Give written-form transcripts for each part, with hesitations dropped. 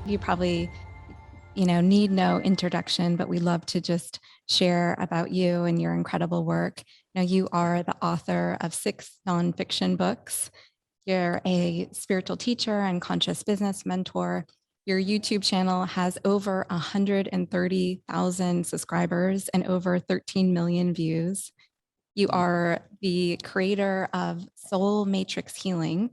you probably, need no introduction, but we love to just share about you and your incredible work. You are the author of 6 nonfiction books. You're a spiritual teacher and conscious business mentor. Your YouTube channel has over 130,000 subscribers and over 13 million views. You are the creator of Soul Matrix Healing.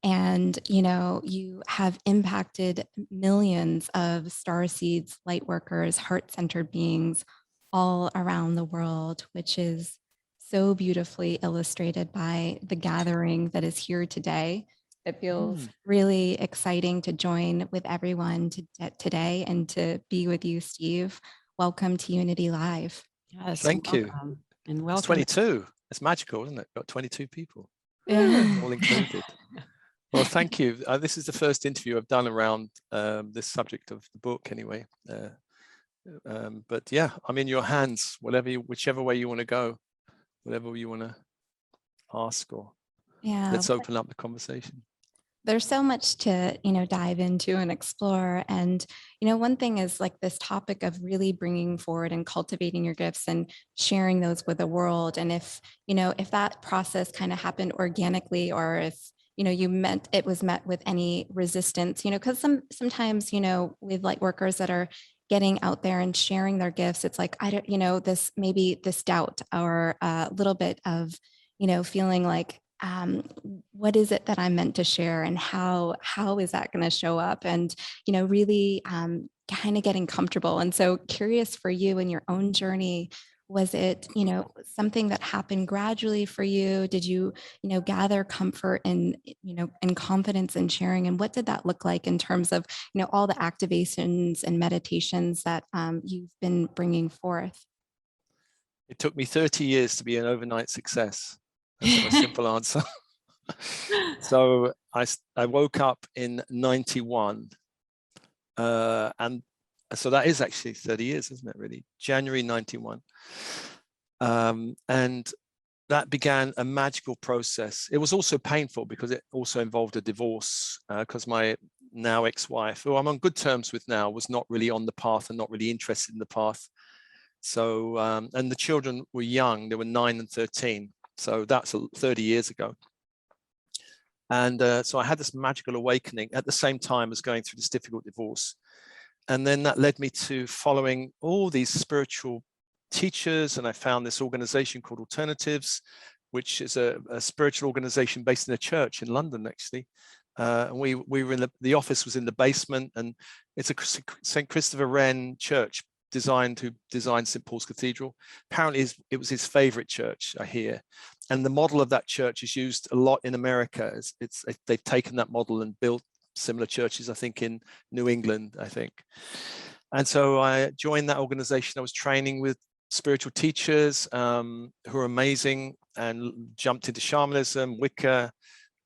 And, you have impacted millions of star seeds, light workers, heart-centered beings all around the world, which is so beautifully illustrated by the gathering that is here today. It feels really exciting to join with everyone today and to be with you, Steve. Welcome to Unity Live. Yes, thank you. And welcome. It's 22. It's magical, isn't it? Got 22 people, all included. Well, thank you. This is the first interview I've done around this subject of the book, anyway. But yeah, I'm in your hands. Whichever way you want to go, whatever you want to ask, or let's open up the conversation. There's so much to, dive into and explore. And, one thing is like this topic of really bringing forward and cultivating your gifts and sharing those with the world. And if that process kind of happened organically, or if, it was met with any resistance, because sometimes, with light workers that are getting out there and sharing their gifts, it's like, I don't, this doubt or a little bit of, feeling like, what is it that I'm meant to share, and how is that going to show up, and really kind of getting comfortable. And so curious for you in your own journey, was it something that happened gradually for you? Did you gather comfort and and confidence in sharing, and what did that look like in terms of all the activations and meditations that you've been bringing forth? It took me 30 years to be an overnight success. That's a simple answer. So I woke up in 91, and so that is actually 30 years, isn't it, really? January 91. And that began a magical process. It was also painful because it also involved a divorce, because my now ex-wife, who I'm on good terms with now, was not really on the path and not really interested in the path. So, and the children were young, they were 9 and 13. So that's 30 years ago. And so I had this magical awakening at the same time as going through this difficult divorce. And then that led me to following all these spiritual teachers. And I found this organization called Alternatives, which is a spiritual organization based in a church in London, actually. And we were in the office was in the basement, and it's a St. Christopher Wren church, who designed St. Paul's Cathedral. Apparently it was his favorite church, I hear. And the model of that church is used a lot in America. They've taken that model and built similar churches, I think, in New England, I think. And so I joined that organization. I was training with spiritual teachers who are amazing, and jumped into shamanism, Wicca,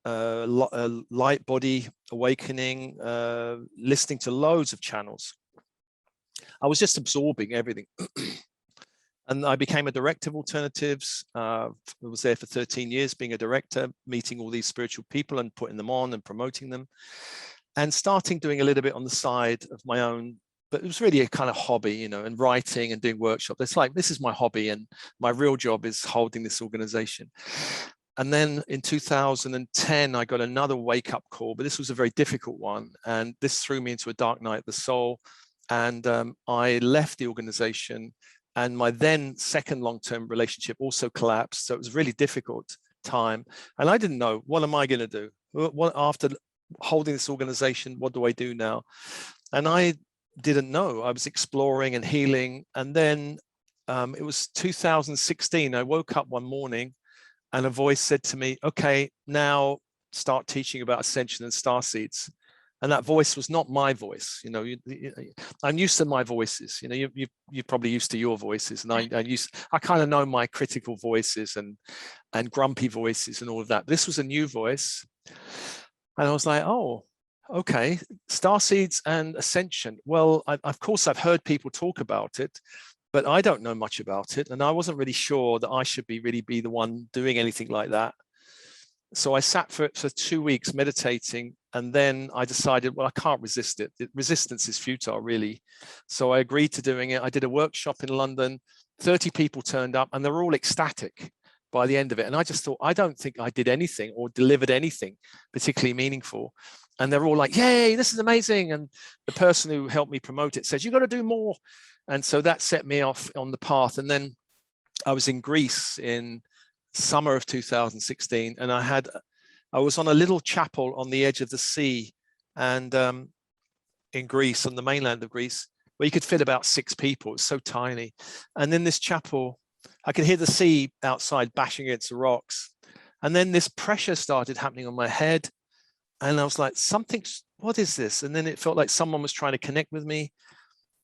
light body awakening, listening to loads of channels. I was just absorbing everything. And I became a director of Alternatives. I was there for 13 years being a director, meeting all these spiritual people and putting them on and promoting them, and starting doing a little bit on the side of my own. But it was really a kind of hobby, and writing and doing workshops. It's like, this is my hobby, and my real job is holding this organization. And then in 2010, I got another wake-up call, but this was a very difficult one. And this threw me into a dark night of the soul. And I left the organization, and my then second long-term relationship also collapsed. So it was a really difficult time. And I didn't know, what am I going to do? What, after holding this organization, what do I do now? And I didn't know. I was exploring and healing. And then it was 2016. I woke up one morning and a voice said to me, okay, now start teaching about ascension and star seeds. And that voice was not my voice. I'm used to my voices. You're probably used to your voices, and I kind of know my critical voices and grumpy voices and all of that. This was a new voice, and I was like, oh, okay, star seeds and ascension. Well, of course, I've heard people talk about it, but I don't know much about it, and I wasn't really sure that I should really be the one doing anything like that. So I sat for 2 weeks meditating, and then I decided, well, I can't resist it. Resistance is futile, really. So I agreed to doing it. I did a workshop in London. 30 people turned up, and they were all ecstatic by the end of it. And I just thought, I don't think I did anything or delivered anything particularly meaningful. And they're all like, yay, this is amazing. And the person who helped me promote it says, you got to do more. And so that set me off on the path. And then I was in Greece in summer of 2016, and I was on a little chapel on the edge of the sea, and in Greece, on the mainland of Greece, where you could fit about 6 people. It's so tiny. And in this chapel, I could hear the sea outside bashing against the rocks. And then this pressure started happening on my head. And I was like, what is this? And then it felt like someone was trying to connect with me.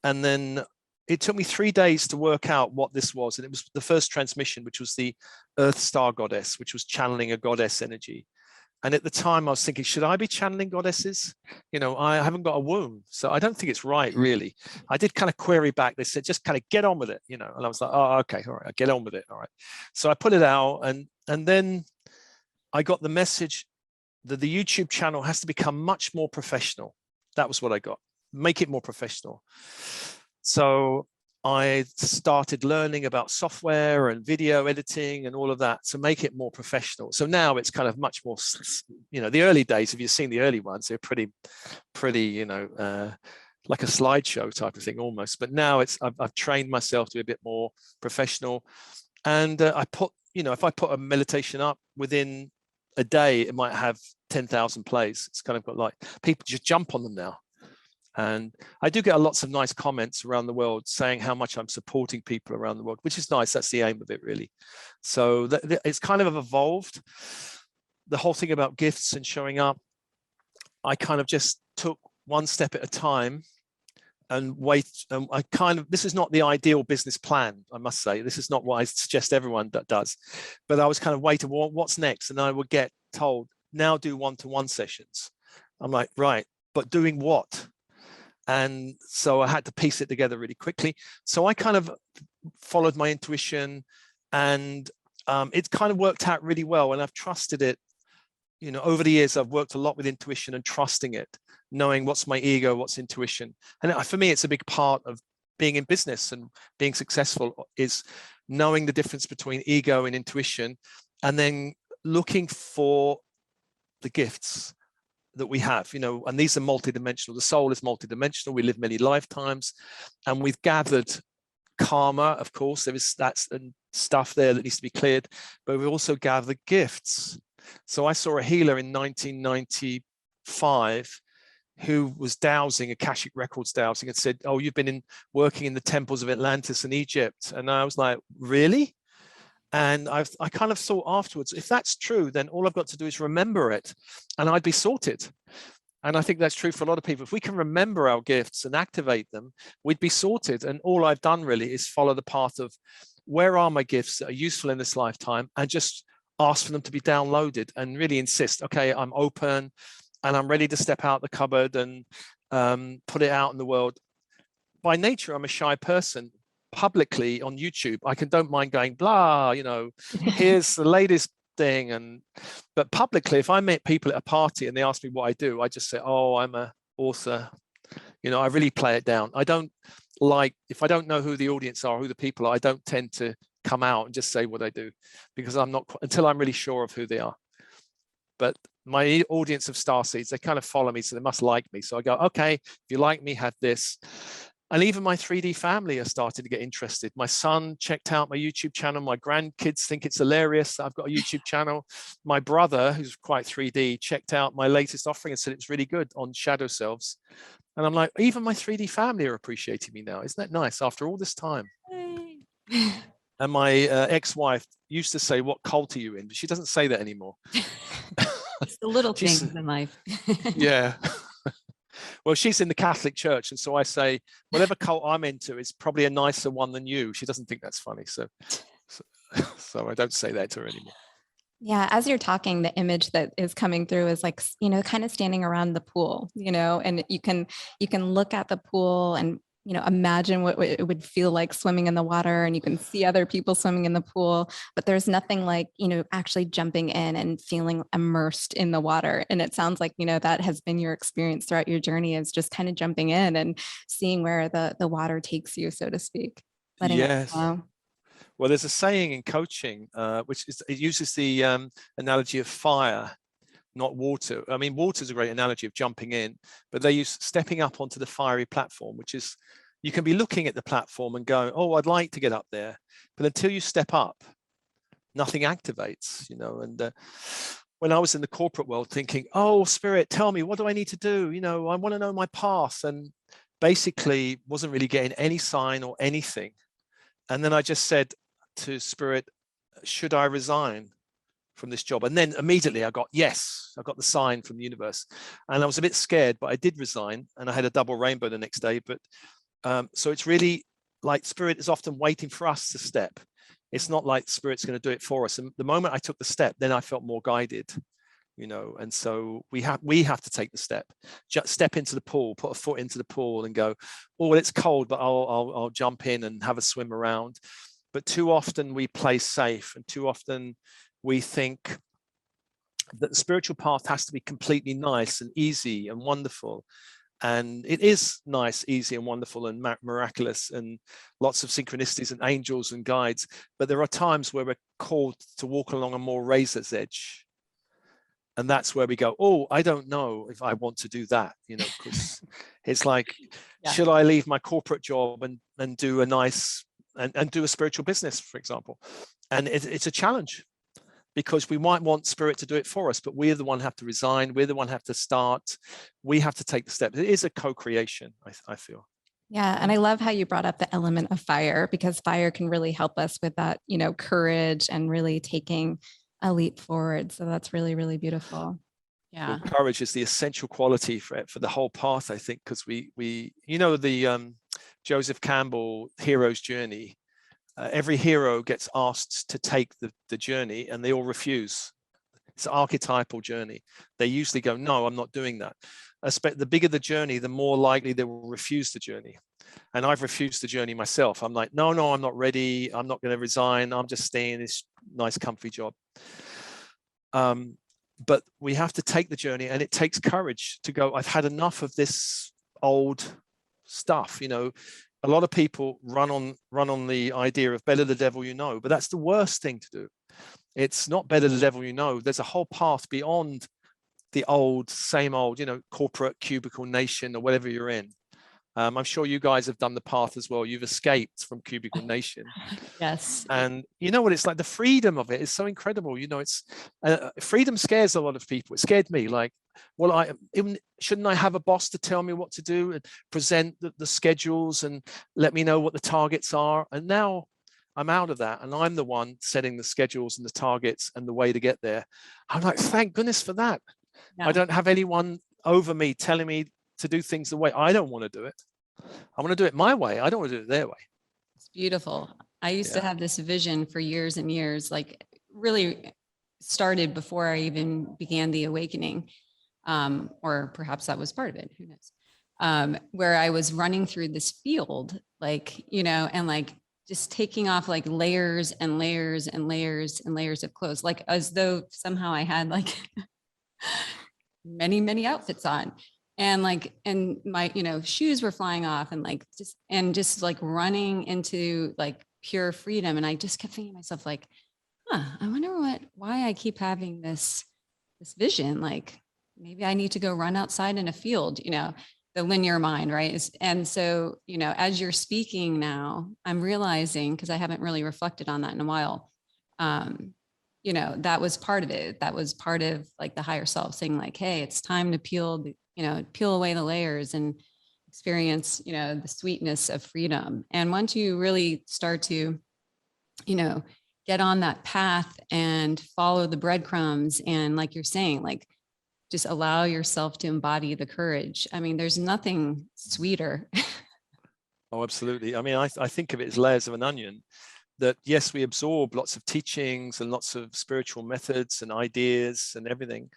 And then it took me 3 days to work out what this was. And it was the first transmission, which was the Earth Star Goddess, which was channeling a goddess energy. And at the time I was thinking, should I be channeling goddesses? You know, I haven't got a womb, so I don't think it's right, really. I did kind of query back. They said, just kind of get on with it, you know. And I was like, oh, okay, all right, I'll get on with it. All right. So I put it out, and then I got the message that the YouTube channel has to become much more professional. That was what I got. Make it more professional. So I started learning about software and video editing and all of that to make it more professional. So now it's kind of much more, you know, the early days, if you've seen the early ones, they're pretty, you know, like a slideshow type of thing almost. But now I've trained myself to be a bit more professional. And I put, you know, if I put a meditation up, within a day, it might have 10,000 plays. It's kind of got like, people just jump on them now. And I do get lots of nice comments around the world saying how much I'm supporting people around the world, which is nice. That's the aim of it, really. So it's kind of evolved. The whole thing about gifts and showing up, I kind of just took one step at a time and wait. This is not the ideal business plan, I must say. This is not what I suggest everyone that does. But I was kind of waiting, well, what's next? And I would get told, now do one-to-one sessions. I'm like, right, but doing what? And so I had to piece it together really quickly. So I kind of followed my intuition, and it's kind of worked out really well. And I've trusted it. You know, over the years, I've worked a lot with intuition and trusting it, knowing what's my ego, what's intuition. And for me, it's a big part of being in business and being successful, is knowing the difference between ego and intuition, and then looking for the gifts that we have, you know, and these are multidimensional. The soul is multidimensional. We live many lifetimes, and we've gathered karma. Of course, that's stuff there that needs to be cleared, but we also gathered gifts. So I saw a healer in 1995 who was dowsing, Akashic Records dowsing, and said, oh, you've been working in the temples of Atlantis and Egypt. And I was like, really? And I kind of thought afterwards, if that's true, then all I've got to do is remember it and I'd be sorted. And I think that's true for a lot of people. If we can remember our gifts and activate them, we'd be sorted. And all I've done really is follow the path of, where are my gifts that are useful in this lifetime, and just ask for them to be downloaded, and really insist, okay, I'm open and I'm ready to step out the cupboard and put it out in the world. By nature, I'm a shy person. Publicly on YouTube, I don't mind going blah, you know, here's the latest thing. But publicly, if I meet people at a party and they ask me what I do, I just say, oh, I'm an author. You know, I really play it down. I don't like, if I don't know who the audience are, who the people are, I don't tend to come out and just say what I do, because I'm not, until I'm really sure of who they are. But my audience of starseeds, they kind of follow me, so they must like me. So I go, okay, if you like me, have this. And even my 3D family are starting to get interested. My son checked out my YouTube channel. My grandkids think it's hilarious that I've got a YouTube channel. My brother, who's quite 3D, checked out my latest offering and said it's really good on shadow selves. And I'm like, even my 3D family are appreciating me now. Isn't that nice after all this time? And my ex-wife used to say, what cult are you in? But she doesn't say that anymore. It's the little things in life. Yeah. Well, she's in the Catholic Church, and so I say, whatever cult I'm into is probably a nicer one than you. She doesn't think that's funny, so I don't say that to her anymore. Yeah, as you're talking, the image that is coming through is like, you know, kind of standing around the pool, you know, and you can look at the pool, and imagine what it would feel like swimming in the water, and you can see other people swimming in the pool, but there's nothing like, actually jumping in and feeling immersed in the water. And it sounds like, that has been your experience throughout your journey, is just kind of jumping in and seeing where the water takes you, so to speak, letting it Yes. flow. Well, there's a saying in coaching, which is, it uses the analogy of fire, not water. I mean, water is a great analogy of jumping in, but they use stepping up onto the fiery platform, which is, you can be looking at the platform and going, oh, I'd like to get up there. But until you step up, nothing activates, And when I was in the corporate world thinking, oh, Spirit, tell me, what do I need to do? I want to know my path. And basically wasn't really getting any sign or anything. And then I just said to Spirit, should I resign from this job? And then immediately I got, yes, I got the sign from the universe. And I was a bit scared, but I did resign, and I had a double rainbow the next day. But so it's really like Spirit is often waiting for us to step. It's not like Spirit's going to do it for us. And the moment I took the step, then I felt more guided, and so we have to take the step. Just step into the pool, put a foot into the pool and go, oh, well, it's cold, but I'll jump in and have a swim around. But too often we play safe, and too often we think that the spiritual path has to be completely nice and easy and wonderful. And it is nice, easy, and wonderful, and miraculous, and lots of synchronicities and angels and guides. But there are times where we're called to walk along a more razor's edge. And that's where we go, oh, I don't know if I want to do that, because it's like, yeah, should I leave my corporate job and do a nice and do a spiritual business, for example? And it's a challenge, because we might want Spirit to do it for us, but we're the one who have to resign. We're the one who have to start. We have to take the step. It is a co-creation, I feel. Yeah. And I love how you brought up the element of fire, because fire can really help us with that, courage and really taking a leap forward. So that's really, really beautiful. Yeah. Well, courage is the essential quality for the whole path, I think, because we the Joseph Campbell hero's journey. Every hero gets asked to take the journey, and they all refuse. It's an archetypal journey. They usually go, no, I'm not doing that. The bigger the journey, the more likely they will refuse the journey. And I've refused the journey myself. I'm like, no, I'm not ready. I'm not going to resign. I'm just staying in this nice, comfy job. But we have to take the journey, and it takes courage to go, I've had enough of this old stuff. A lot of people run on the idea of better the devil you know, but that's the worst thing to do. It's not better the devil you know. There's a whole path beyond the same old, corporate cubicle nation or whatever you're in. I'm sure you guys have done the path as well. You've escaped from cubicle nation. Yes. And you know what it's like? The freedom of it is so incredible. It's freedom scares a lot of people. It scared me. Like, well, shouldn't I have a boss to tell me what to do and present the schedules and let me know what the targets are? And now I'm out of that, and I'm the one setting the schedules and the targets and the way to get there. I'm like, thank goodness for that. Yeah. I don't have anyone over me telling me to do things the way I don't want to do it. I want to do it my way. I don't want to do it their way. It's beautiful. I used to have this vision for years and years, like really started before I even began the awakening. Or perhaps that was part of it, who knows? Where I was running through this field, like, and like just taking off like layers and layers and layers and layers of clothes, like as though somehow I had like many, many outfits on. And like, and my, shoes were flying off, and like, just like running into like pure freedom. And I just kept thinking to myself, like, I wonder why I keep having this vision. Like, maybe I need to go run outside in a field, the linear mind, right? And so, as you're speaking now, I'm realizing, because I haven't really reflected on that in a while, that was part of it. That was part of like the higher self saying like, hey, it's time to peel away the layers and experience, the sweetness of freedom. And once you really start to, get on that path and follow the breadcrumbs, and like you're saying, like, just allow yourself to embody the courage. I mean, there's nothing sweeter. Oh, absolutely. I mean, I think of it as layers of an onion. That yes, we absorb lots of teachings and lots of spiritual methods and ideas and everything,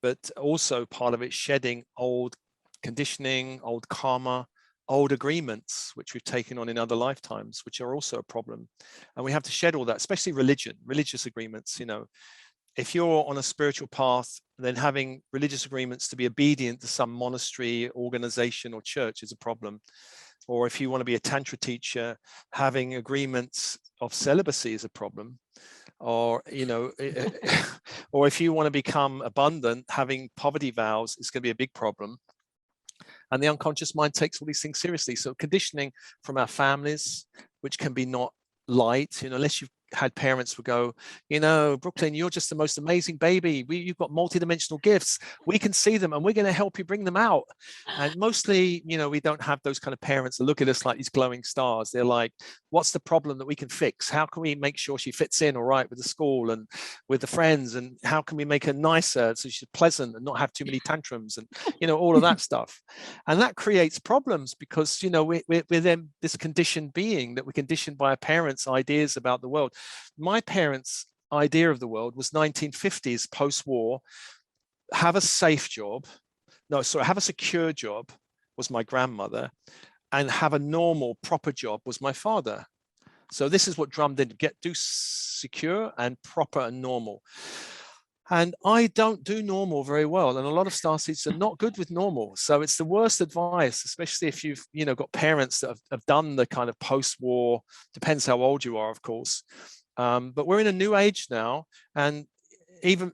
but also part of it shedding old conditioning, old karma, old agreements which we've taken on in other lifetimes, which are also a problem. And we have to shed all that, especially religious agreements. You know, if you're on a spiritual path, then having religious agreements to be obedient to some monastery, organization, or church is a problem. Or if you want to be a tantra teacher, having agreements of celibacy is a problem. Or, you know, or if you want to become abundant, having poverty vows is going to be a big problem. And the unconscious mind takes all these things seriously. So conditioning from our families, which can be not light, you know, unless you've had parents who go, you know, Brooklyn, you're just the most amazing baby. You've got multidimensional gifts. We can see them and we're going to help you bring them out. And mostly, you know, we don't have those kind of parents that look at us like these glowing stars. They're like, what's the problem that we can fix? How can we make sure she fits in all right with the school and with the friends? And how can we make her nicer so she's pleasant and not have too many tantrums and, you know, all of that stuff. And that creates problems because, you know, we're then this conditioned being that we're conditioned by our parents' ideas about the world. My parents' idea of the world was 1950s post-war, have a safe job. No, sorry, have a secure job was my grandmother, and have a normal, proper job was my father. So this is what drummed in: do secure and proper and normal. And I don't do normal very well. And a lot of starseeds are not good with normal. So it's the worst advice, especially if you've, you know, got parents that have done the kind of post-war, depends how old you are, of course. But we're in a new age now. And even,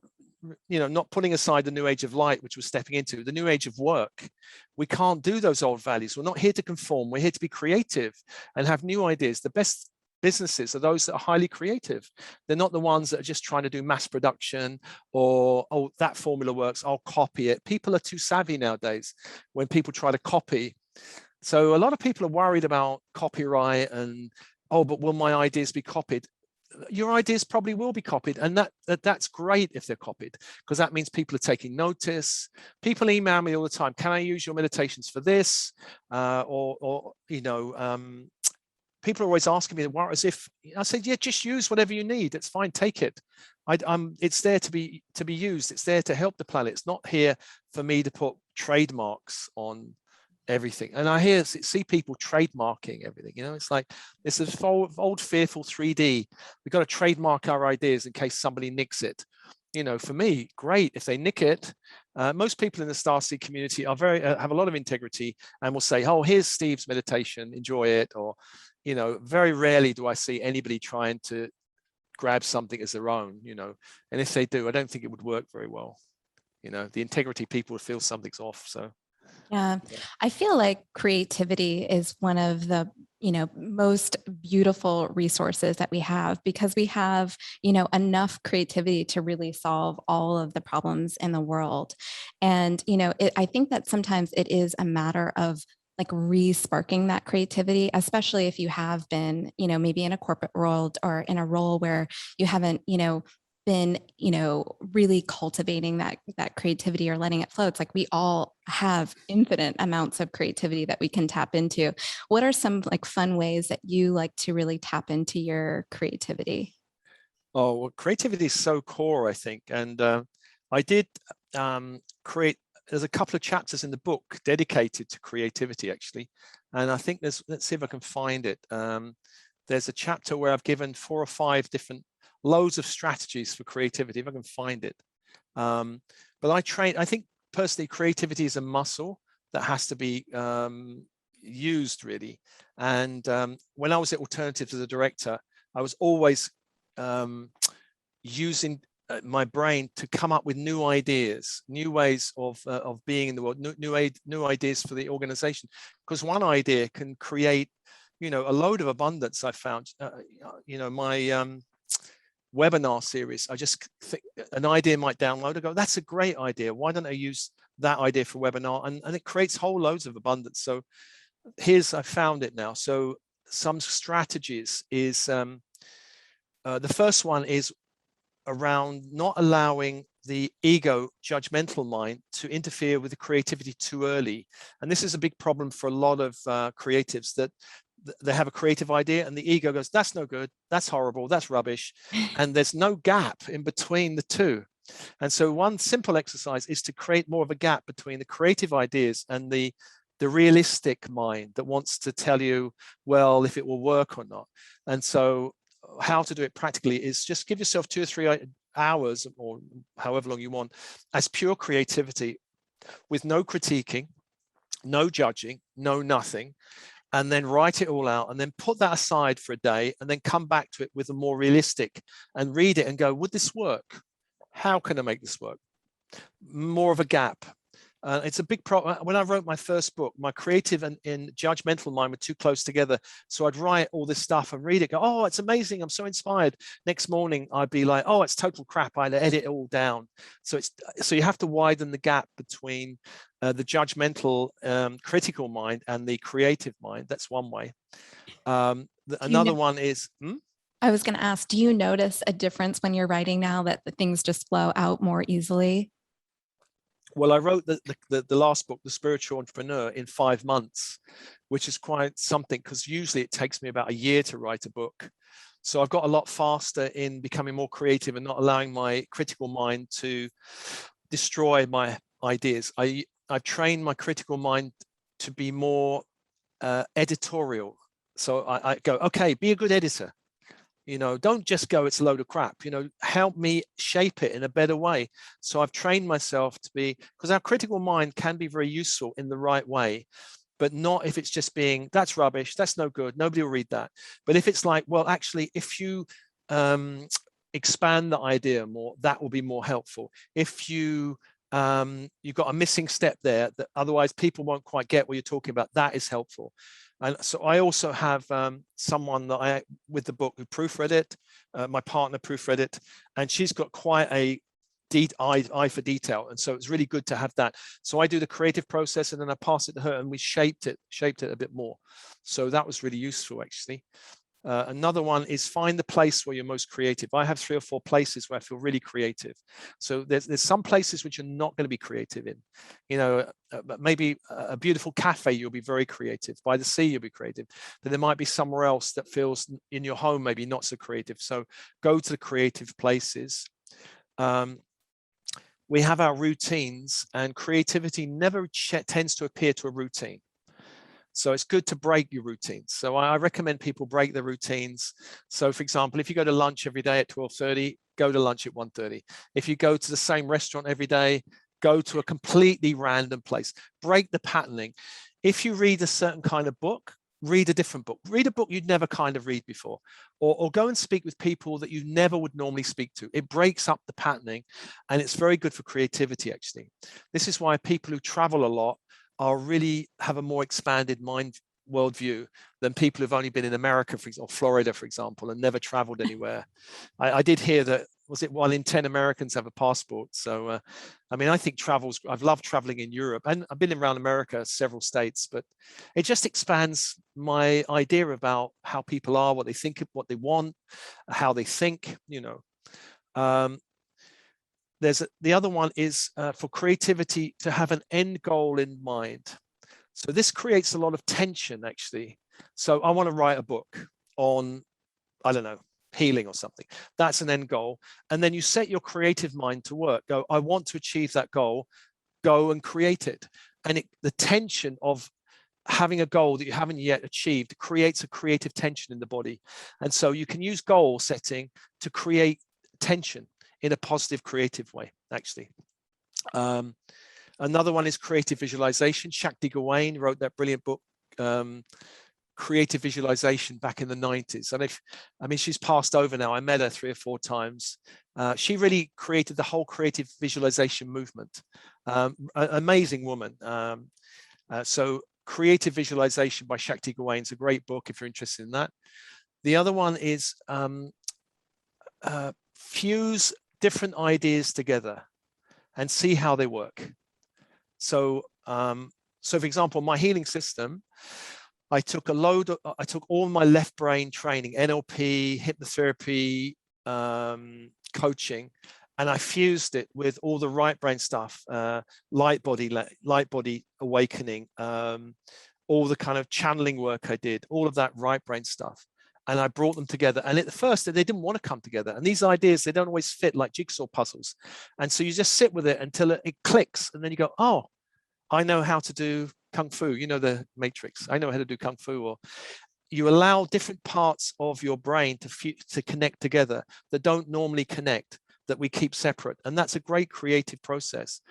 you know, not putting aside the new age of light, which we're stepping into, the new age of work, we can't do those old values. We're not here to conform. We're here to be creative and have new ideas. The best businesses are those that are highly creative. They're not the ones that are just trying to do mass production or, oh, that formula works, I'll copy it. People are too savvy nowadays when people try to copy. So a lot of people are worried about copyright and, oh, but will my ideas be copied? Your ideas probably will be copied, and that's great if they're copied, because that means people are taking notice. People email me all the time, can I use your meditations for this? Or you know, people are always asking me, well, as if I said, yeah, just use whatever you need. It's fine, take it. It's there to be used. It's there to help the planet. It's not here for me to put trademarks on everything. And I see people trademarking everything. You know, it's like it's this old fearful 3D. We've got to trademark our ideas in case somebody nicks it. You know, for me, great if they nick it. Most people in the Starseed community are have a lot of integrity and will say, oh, here's Steve's meditation, enjoy it. Or, you know, very rarely do I see anybody trying to grab something as their own, you know, and if they do, I don't think it would work very well. You know, the integrity people would feel something's off. So Yeah, I feel like creativity is one of the, you know, most beautiful resources that we have, because we have, you know, enough creativity to really solve all of the problems in the world. And, you know, I think that sometimes it is a matter of like re-sparking that creativity, especially if you have been, you know, maybe in a corporate world or in a role where you haven't, you know, been, you know, really cultivating that creativity or letting it flow. It's like we all have infinite amounts of creativity that we can tap into. What are some like fun ways that you like to really tap into your creativity? Oh, well, creativity is so core, I think. And I did create, there's a couple of chapters in the book dedicated to creativity, actually. And I think let's see if I can find it. There's a chapter where I've given 4 or 5 different loads of strategies for creativity, if I can find it. But I think personally, creativity is a muscle that has to be used, really. And when I was at Alternatives as a director, I was always using my brain to come up with new ideas, new ways of being in the world, new ideas for the organization. Because one idea can create, you know, a load of abundance. I found, you know, my webinar series, I just think an idea might download. I go, that's a great idea. Why don't I use that idea for webinar? And it creates whole loads of abundance. So I found it now. So some strategies is, the first one is around not allowing the ego judgmental mind to interfere with the creativity too early. And this is a big problem for a lot of creatives, that they have a creative idea and the ego goes, that's no good, that's horrible, that's rubbish. And there's no gap in between the two. And so one simple exercise is to create more of a gap between the creative ideas and the the realistic mind that wants to tell you, well, if it will work or not. And so how to do it practically is just give yourself 2 or 3 hours or however long you want as pure creativity with no critiquing, no judging, no nothing, and then write it all out and then put that aside for a day and then come back to it with a more realistic and read it and go, would this work? How can I make this work? More of a gap. It's a big problem. When I wrote my first book, my creative and judgmental mind were too close together. So I'd write all this stuff and read it, go, oh, it's amazing. I'm so inspired. Next morning, I'd be like, oh, it's total crap. I'd edit it all down. So you have to widen the gap between the judgmental, critical mind and the creative mind. That's one way. Another one is, I was going to ask, do you notice a difference when you're writing now that the things just flow out more easily? Well, I wrote the last book, The Spiritual Entrepreneur, in 5 months, which is quite something because usually it takes me about a year to write a book. So I've got a lot faster in becoming more creative and not allowing my critical mind to destroy my ideas. I've trained my critical mind to be more editorial. So I go, okay, be a good editor. Don't just go, it's a load of crap, help me shape it in a better way. So I've trained myself to be, because our critical mind can be very useful in the right way, but not if it's just being, that's rubbish, that's no good, nobody will read that. But if it's like, well, actually, if you expand the idea more, that will be more helpful. If you've got a missing step there that otherwise people won't quite get what you're talking about, that is helpful. And so I also have someone that with the book who proofread it, my partner proofread it, and she's got quite a eye for detail. And so it's really good to have that. So I do the creative process and then I pass it to her and we shaped it a bit more. So that was really useful, actually. Another one is find the place where you're most creative. I have 3 or 4 places where I feel really creative. So there's some places which you're not going to be creative in. Maybe a beautiful cafe, you'll be very creative. By the sea, you'll be creative. But there might be somewhere else that feels in your home, maybe not so creative. So go to the creative places. We have our routines, and creativity never tends to appear to a routine. So it's good to break your routines. So I recommend people break their routines. So for example, if you go to lunch every day at 12:30, go to lunch at 1:30. If you go to the same restaurant every day, go to a completely random place. Break the patterning. If you read a certain kind of book, read a different book. Read a book you'd never kind of read before, or go and speak with people that you never would normally speak to. It breaks up the patterning, and it's very good for creativity, actually. This is why people who travel a lot really have a more expanded worldview than people who've only been in America, for example, or Florida, for example, and never traveled anywhere. I did hear that, was it 1 in 10 Americans have a passport? So, I think I've loved traveling in Europe, and I've been around America, several states, but it just expands my idea about how people are, what they think, what they want, how they think, the other one is for creativity to have an end goal in mind. So this creates a lot of tension, actually. So I want to write a book on, I don't know, healing or something. That's an end goal. And then you set your creative mind to work. Go, I want to achieve that goal. Go and create it. And the tension of having a goal that you haven't yet achieved creates a creative tension in the body. And so you can use goal setting to create tension in a positive, creative way, actually. Another one is creative visualization. Shakti Gawain wrote that brilliant book, Creative Visualization, back in the 90s. And she's passed over now. I met her 3 or 4 times. She really created the whole creative visualization movement. An amazing woman. So Creative Visualization by Shakti Gawain is a great book if you're interested in that. The other one is fuse different ideas together and see how they work. So, for example, my healing system, I took all my left brain training, NLP, hypnotherapy, coaching, and I fused it with all the right brain stuff, light body awakening, all the kind of channeling work I did, all of that right brain stuff. And I brought them together. And at first, they didn't want to come together. And these ideas, they don't always fit like jigsaw puzzles. And so you just sit with it until it clicks. And then you go, oh, I know how to do kung fu, you know, the Matrix. I know how to do kung fu. Or you allow different parts of your brain to connect together that don't normally connect, that we keep separate. And that's a great creative process.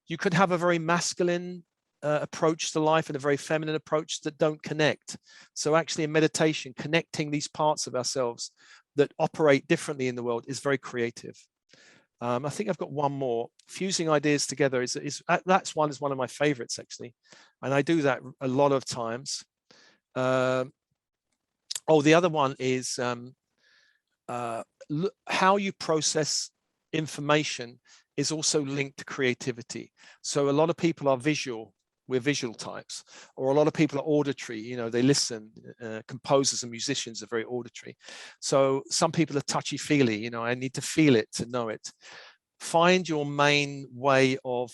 You could have a very masculine approach to life and a very feminine approach that don't connect. So actually in meditation, connecting these parts of ourselves that operate differently in the world is very creative. I think I've got one more. Fusing ideas together that's one of my favorites, actually. And I do that a lot of times. The other one is how you process information is also linked to creativity. So a lot of people are visual. We're visual types, or a lot of people are auditory. You know, they listen. Composers and musicians are very auditory. So some people are touchy-feely. You know, I need to feel it to know it. Find your main way of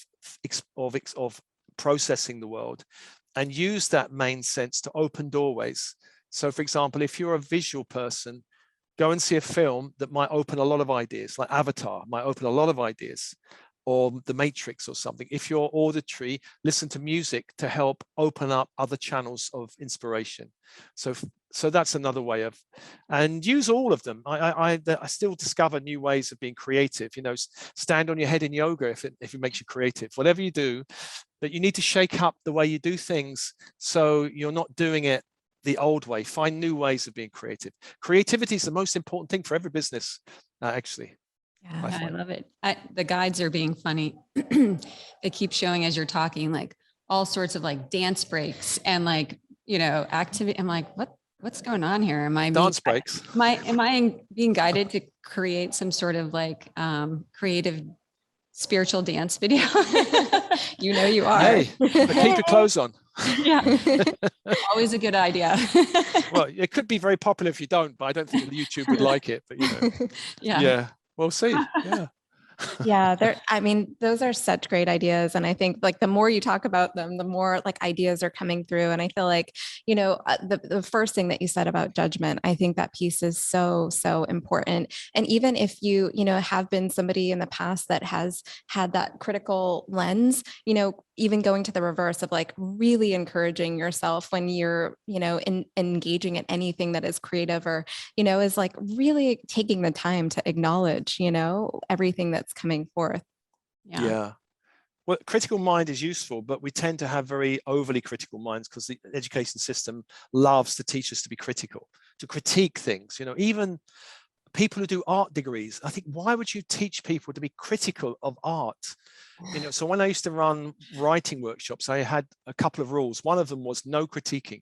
processing the world, and use that main sense to open doorways. So, for example, if you're a visual person, go and see a film that might open a lot of ideas, like Avatar might open a lot of ideas, or The Matrix or something. If you're auditory, listen to music to help open up other channels of inspiration. So that's another way of, and use all of them. I still discover new ways of being creative. You know, stand on your head in yoga if it makes you creative. Whatever you do, but you need to shake up the way you do things so you're not doing it the old way. Find new ways of being creative. Creativity is the most important thing for every business, actually. Yeah, I love it. The guides are being funny. They keep showing as you're talking, like all sorts of like dance breaks and like, you know, activity. I'm like, what's going on here? Am I dance breaks? Am I being guided to create some sort of like creative spiritual dance video? You know you are. Hey, but keep your clothes on. Yeah. Always a good idea. Well, it could be very popular if you don't, but I don't think YouTube would like it. But you know, yeah. We'll see. Yeah. Yeah, I mean, those are such great ideas. And I think like the more you talk about them, the more like ideas are coming through. And I feel like, you know, the first thing that you said about judgment, I think that piece is so, so important. And even if you know, have been somebody in the past that has had that critical lens, you know, even going to the reverse of like really encouraging yourself when you're, you know, engaging in anything that is creative or, you know, is like really taking the time to acknowledge, you know, everything that's coming forth. Yeah. Well, critical mind is useful, but we tend to have very overly critical minds because the education system loves to teach us to be critical, to critique things. You know, even people who do art degrees, I think, why would you teach people to be critical of art? You know, so when I used to run writing workshops, I had a couple of rules. One of them was no critiquing.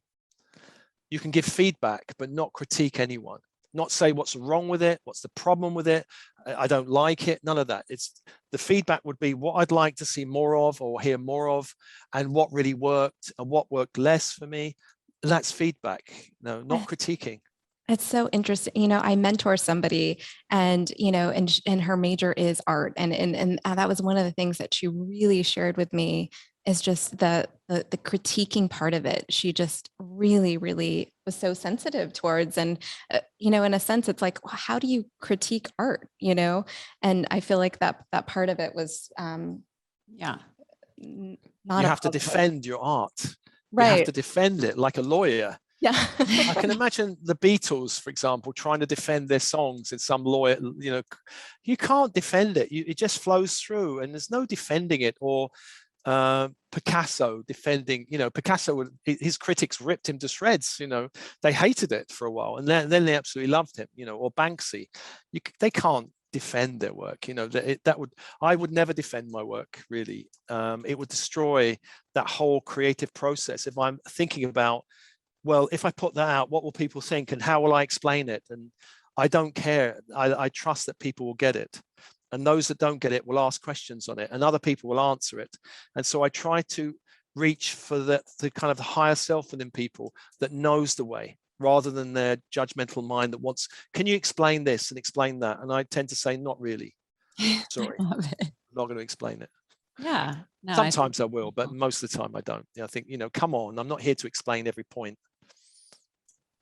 You can give feedback, but not critique anyone. Not say what's wrong with it, what's the problem with it, I don't like it, none of that. It's the feedback would be what I'd like to see more of or hear more of, and what really worked and what worked less for me. That's feedback, no, not critiquing. It's so interesting. You know, I mentor somebody and, you know, and her major is art. And that was one of the things that she really shared with me is just the critiquing part of it. She just really, really was so sensitive towards. And, you know, in a sense, it's like, well, how do you critique art, you know? And I feel like that part of it was, yeah, not you have to defend your art. Right. You have to defend it like a lawyer. Yeah. I can imagine the Beatles, for example, trying to defend their songs in some lawyer, you know, you can't defend it. It just flows through and there's no defending it. Or Picasso defending, you know, Picasso, his critics ripped him to shreds, you know, they hated it for a while and then they absolutely loved him, you know, or Banksy. They can't defend their work, you know, I would never defend my work, really. It would destroy that whole creative process. If I'm thinking about, well, if I put that out, what will people think and how will I explain it? And I don't care. I trust that people will get it. And those that don't get it will ask questions on it and other people will answer it. And so I try to reach for the kind of the higher self within people that knows the way, rather than their judgmental mind that wants, can you explain this and explain that? And I tend to say, not really. Sorry, I'm not going to explain it. Yeah. No, sometimes I will, but most of the time I don't. I think, you know, come on, I'm not here to explain every point.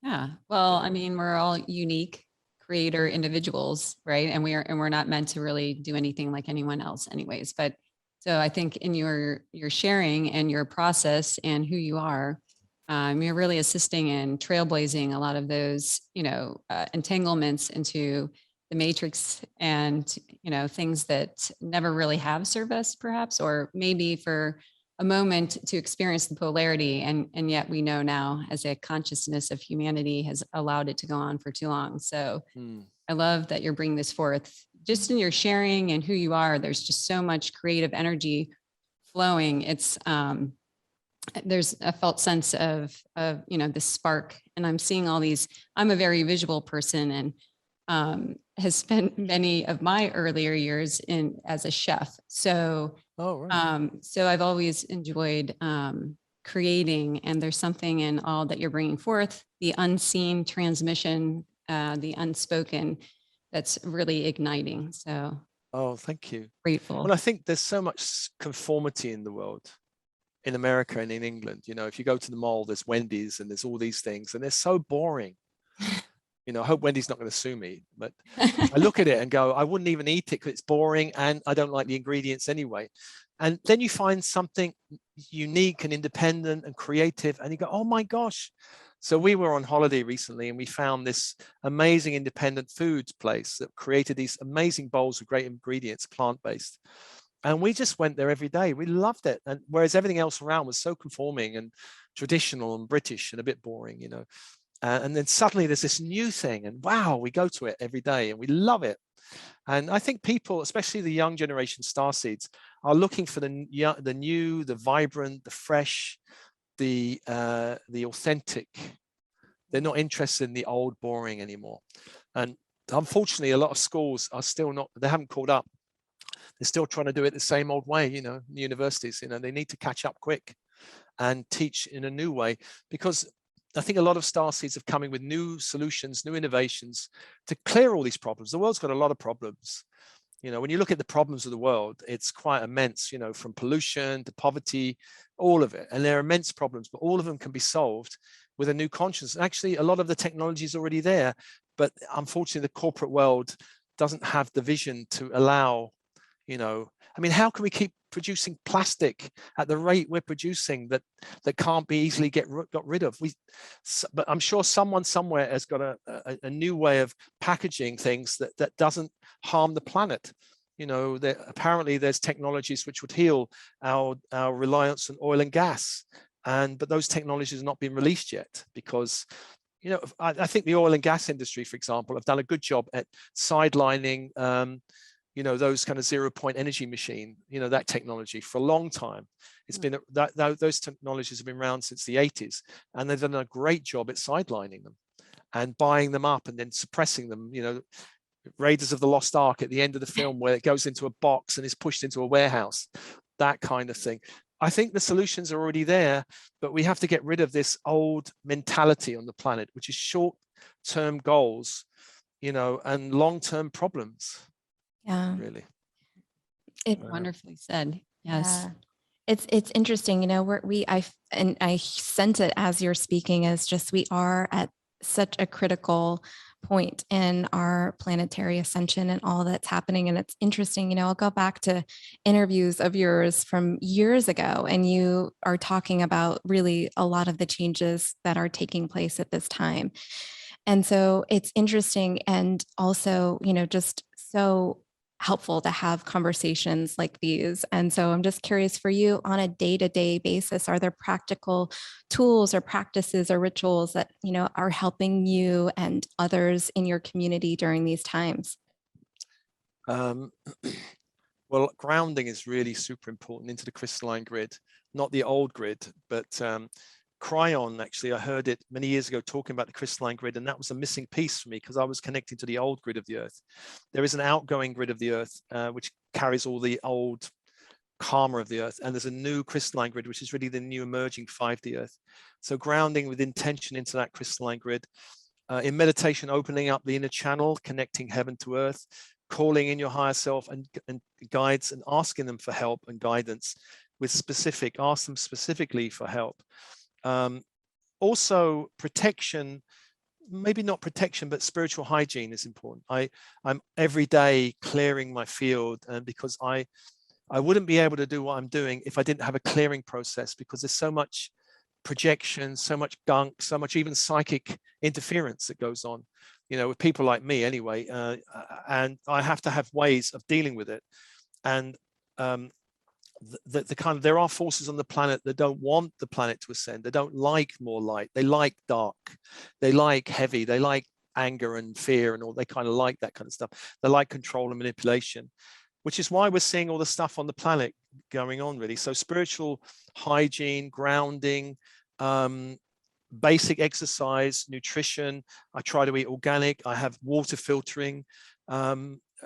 Yeah. Well, I mean, we're all unique creator individuals, right? And we're not meant to really do anything like anyone else anyways. But So I think in your sharing and your process and who you are, you're really assisting in trailblazing a lot of those, entanglements into the matrix and, things that never really have served us perhaps, or maybe for a moment to experience the polarity. And yet we know now as a consciousness of humanity has allowed it to go on for too long. So I love that you're bringing this forth just in your sharing and who you are. There's just so much creative energy flowing. It's, there's a felt sense of this spark, and I'm seeing all these. I'm a very visual person, and has spent many of my earlier years in as a chef. So, so I've always enjoyed creating, and there's something in all that you're bringing forth, the unseen transmission, the unspoken, that's really igniting. So, thank you. Grateful. Well, I think there's so much conformity in the world, in America and in England. If you go to the mall, there's Wendy's and there's all these things, and they're so boring. I hope Wendy's not going to sue me, but I look at it and go, I wouldn't even eat it because it's boring and I don't like the ingredients anyway. And then you find something unique and independent and creative, and you go, oh my gosh. So we were on holiday recently and we found this amazing independent foods place that created these amazing bowls of great ingredients, plant-based. And we just went there every day. We loved it. And whereas everything else around was so conforming and traditional and British and a bit boring, and then suddenly there's this new thing, and wow, we go to it every day and we love it. And I think people, especially the young generation starseeds, are looking for the new, the vibrant, the fresh, the authentic. They're not interested in the old boring anymore. And unfortunately, a lot of schools are still not, they haven't caught up. They're still trying to do it the same old way, universities, they need to catch up quick and teach in a new way, because I think a lot of starseeds have come in with new solutions, new innovations to clear all these problems. The world's got a lot of problems. When you look at the problems of the world, it's quite immense, from pollution to poverty, all of it. And they're immense problems, but all of them can be solved with a new consciousness. Actually, a lot of the technology is already there, but unfortunately, the corporate world doesn't have the vision to allow, how can we keep producing plastic at the rate we're producing that can't be easily got rid of? But I'm sure someone somewhere has got a new way of packaging things that doesn't harm the planet. Apparently there's technologies which would heal our reliance on oil and gas, but those technologies have not been released yet because I think the oil and gas industry, for example, have done a good job at sidelining those kind of 0-point energy machine, that technology for a long time. It's been those technologies have been around since the 80s, and they've done a great job at sidelining them and buying them up and then suppressing them. Raiders of the Lost Ark at the end of the film, where it goes into a box and is pushed into a warehouse, that kind of thing. I think the solutions are already there, but we have to get rid of this old mentality on the planet, which is short-term goals, and long-term problems. Yeah, really. Wonderfully said. Yes. Yeah. It's interesting, I sense it as you're speaking, as just we are at such a critical point in our planetary ascension and all that's happening. And it's interesting, I'll go back to interviews of yours from years ago, and you are talking about really a lot of the changes that are taking place at this time. And so it's interesting, and also, just so helpful to have conversations like these. And so I'm just curious, for you on a day-to-day basis, are there practical tools or practices or rituals that, are helping you and others in your community during these times? Well, grounding is really super important into the crystalline grid, not the old grid, but Cryon, actually, I heard it many years ago talking about the crystalline grid, and that was a missing piece for me because I was connecting to the old grid of the Earth. There is an outgoing grid of the Earth, which carries all the old karma of the Earth, and there's a new crystalline grid, which is really the new emerging 5D Earth. So grounding with intention into that crystalline grid. In meditation, opening up the inner channel, connecting heaven to earth, calling in your higher self and guides, and asking them for help and guidance with ask them specifically for help. Also protection, maybe not protection, but spiritual hygiene is important. I'm every day clearing my field, and because I wouldn't be able to do what I'm doing if I didn't have a clearing process, because there's so much projection, so much gunk, so much even psychic interference that goes on, with people like me anyway. And I have to have ways of dealing with it. And the kind of, there are forces on the planet that don't want the planet to ascend. They don't like more light. They like dark. They like heavy. They like anger and fear and all. They kind of like that kind of stuff. They like control and manipulation, which is why we're seeing all the stuff on the planet going on, really. So spiritual hygiene, grounding, basic exercise, nutrition. I try to eat organic. I have water filtering.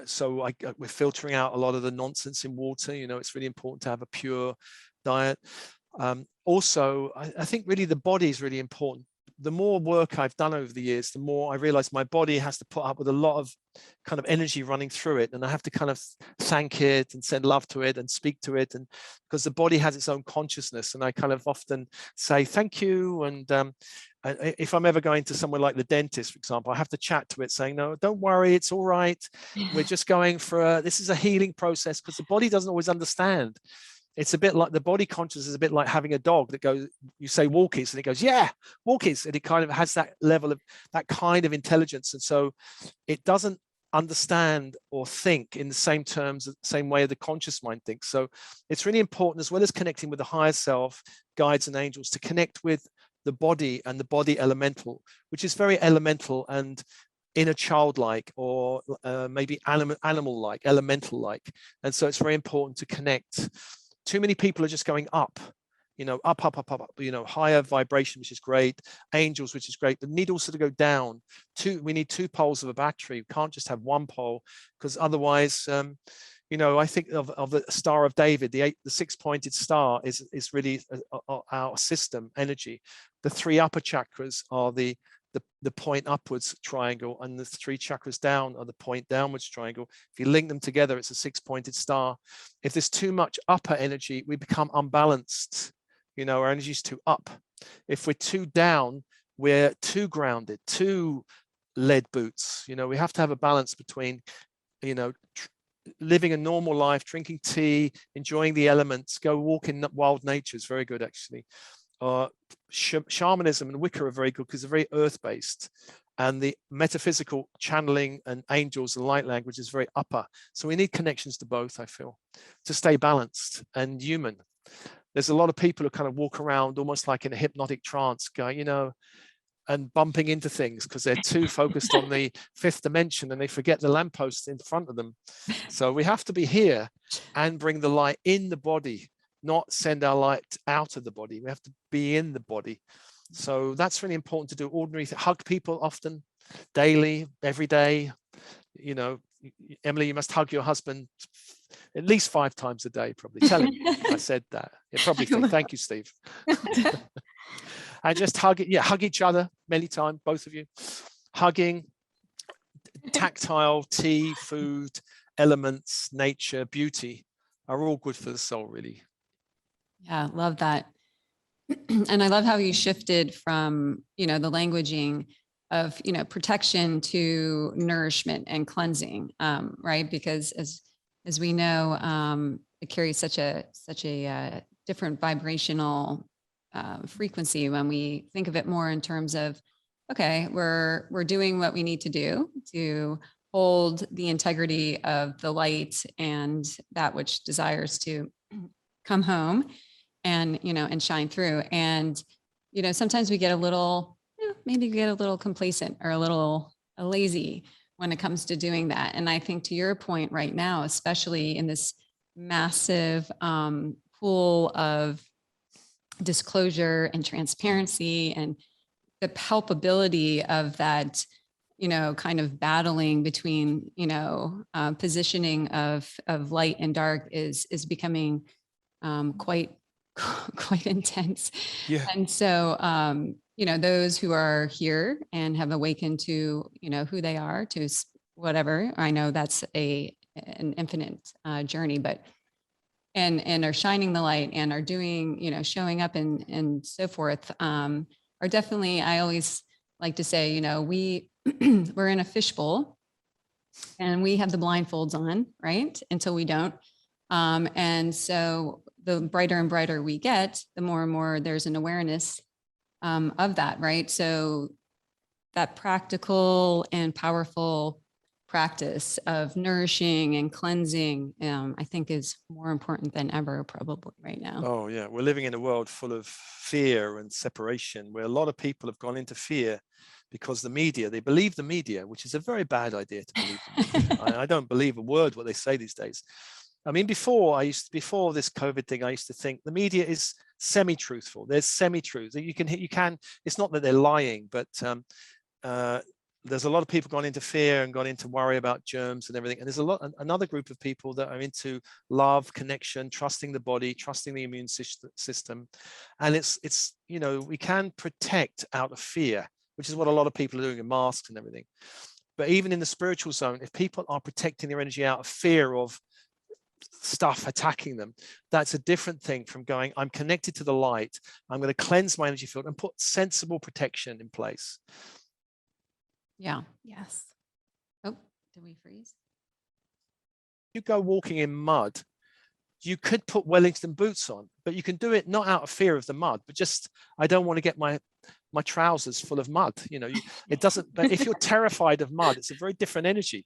So we're filtering out a lot of the nonsense in water. It's really important to have a pure diet. Also, I think really the body is really important. The more work I've done over the years, the more I realize my body has to put up with a lot of kind of energy running through it. And I have to kind of thank it and send love to it and speak to it. And because the body has its own consciousness, and I kind of often say, thank you. And if I'm ever going to somewhere like the dentist, for example, I have to chat to it saying, no, don't worry, it's all right. We're just going for this is a healing process, because the body doesn't always understand. It's a bit like the body conscious is a bit like having a dog that goes, you say walkies, and it goes, yeah, walkies. And it kind of has that level of that kind of intelligence. And so it doesn't understand or think in the same terms, the same way the conscious mind thinks. So it's really important, as well as connecting with the higher self, guides and angels, to connect with the body and the body elemental, which is very elemental and inner childlike, or maybe animal-like, elemental-like. And so it's very important to connect. Too many people are just going up, up, higher vibration, which is great, angels, which is great, but need also to go down. We need two poles of a battery. We can't just have one pole, because otherwise, I think of the Star of David, the six-pointed star is really our system energy. The three upper chakras are the point upwards triangle, and the three chakras down are the point downwards triangle. If you link them together, it's a six-pointed star. If there's too much upper energy, we become unbalanced. Our energy is too up. If we're too down, we're too grounded, too lead boots. We have to have a balance between, living a normal life, drinking tea, enjoying the elements, go walk in wild nature is very good, actually. Shamanism and Wicca are very good because they're very earth-based, and the metaphysical channeling and angels and light language is very upper. So we need connections to both, I feel, to stay balanced and human. There's a lot of people who kind of walk around almost like in a hypnotic trance, going, and bumping into things because they're too focused on the fifth dimension, and they forget the lamppost in front of them. So we have to be here and bring the light in the body, not send our light out of the body. We have to be in the body. So that's really important to do. Ordinary hug people often, daily, every day. Emily, you must hug your husband at least 5 times a day, probably. Tell him I said that. He'll probably think, thank you, Steve. And just hug each other many times, both of you. Hugging, tactile, tea, food, elements, nature, beauty are all good for the soul, really. Yeah, love that. And I love how you shifted from, the languaging of, protection to nourishment and cleansing, right? Because as we know, it carries such a different vibrational frequency when we think of it more in terms of, okay, we're doing what we need to do to hold the integrity of the light and that which desires to come home and, and shine through. And, sometimes we get a little, maybe get a little complacent or a little lazy when it comes to doing that. And I think to your point right now, especially in this massive pool of disclosure and transparency and the palpability of that, kind of battling between, positioning of light and dark is becoming quite intense. Yeah. And so, those who are here and have awakened to, who they are, to whatever, I know that's an infinite journey, but and are shining the light and are doing, showing up and so forth, are definitely, I always like to say, we're in a fishbowl and we have the blindfolds on, right? Until we don't. And so the brighter and brighter we get, the more and more there's an awareness of that, right? So that practical and powerful practice of nourishing and cleansing, I think is more important than ever probably right now. Oh yeah, we're living in a world full of fear and separation, where a lot of people have gone into fear because the media, they believe the media, which is a very bad idea to believe the media. I don't believe a word what they say these days. I mean, before this COVID thing, I used to think the media is semi-truthful. There's semi-truth. You can. It's not that they're lying, but there's a lot of people gone into fear and gone into worry about germs and everything. And there's another group of people that are into love, connection, trusting the body, trusting the immune system. And it's we can protect out of fear, which is what a lot of people are doing in masks and everything. But even in the spiritual zone, if people are protecting their energy out of fear of stuff attacking them, that's a different thing from going, I'm connected to the light, I'm going to cleanse my energy field and put sensible protection in place. Yeah. Yes. Oh, did we freeze? You go walking in mud, you could put Wellington boots on, but you can do it not out of fear of the mud, but just, I don't want to get my trousers full of mud. It doesn't, but if you're terrified of mud, it's a very different energy.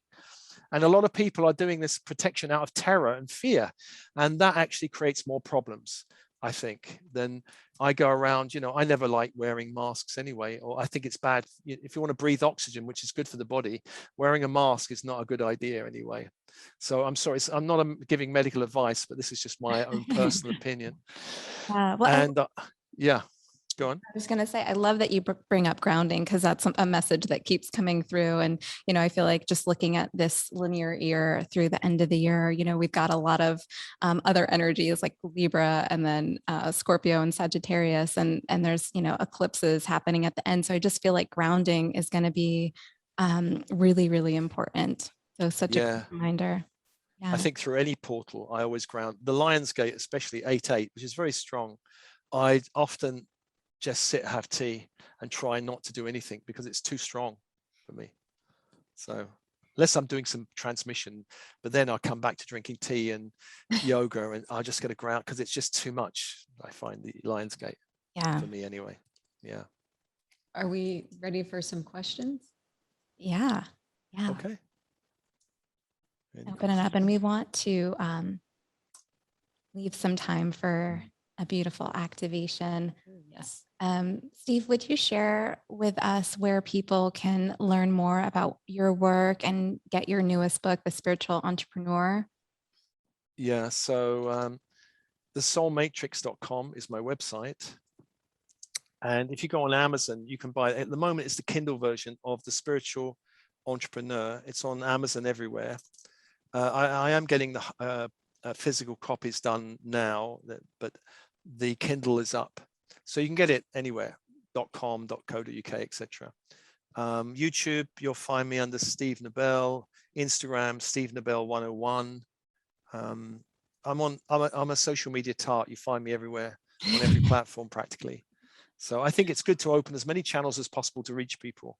And a lot of people are doing this protection out of terror and fear. And that actually creates more problems, I think, than I go around, I never like wearing masks anyway, or I think it's bad. If you want to breathe oxygen, which is good for the body, wearing a mask is not a good idea anyway. So I'm sorry, I'm not giving medical advice, but this is just my own personal opinion. Well, And yeah. Go on. I was going to say, I love that you bring up grounding, because that's a message that keeps coming through. And, I feel like just looking at this linear year through the end of the year, we've got a lot of other energies like Libra and then Scorpio and Sagittarius. And there's, eclipses happening at the end. So I just feel like grounding is going to be really, really important. So such a good reminder. Yeah. I think through any portal, I always ground. The Lion's Gate, especially 8-8, which is very strong. I often just sit, have tea, and try not to do anything because it's too strong for me. So unless I'm doing some transmission, but then I'll come back to drinking tea and yoga, and I'll just get a ground because it's just too much. I find the Lion's Gate, for me anyway. Yeah. Are we ready for some questions? Yeah. Okay. Open it up, and we want to leave some time for a beautiful activation. Yes. Steve, would you share with us where people can learn more about your work and get your newest book, The Spiritual Entrepreneur? Yeah, so thesoulmatrix.com is my website. And if you go on Amazon, you can buy, at the moment, it's the Kindle version of The Spiritual Entrepreneur. It's on Amazon everywhere. I am getting the physical copies done now, but the Kindle is up. So you can get it anywhere, .com, .co.uk, etc. YouTube, you'll find me under Steve Nobel. Instagram, Steve Nobel 101. I'm a social media tart. You find me everywhere, on every platform practically. So I think it's good to open as many channels as possible to reach people.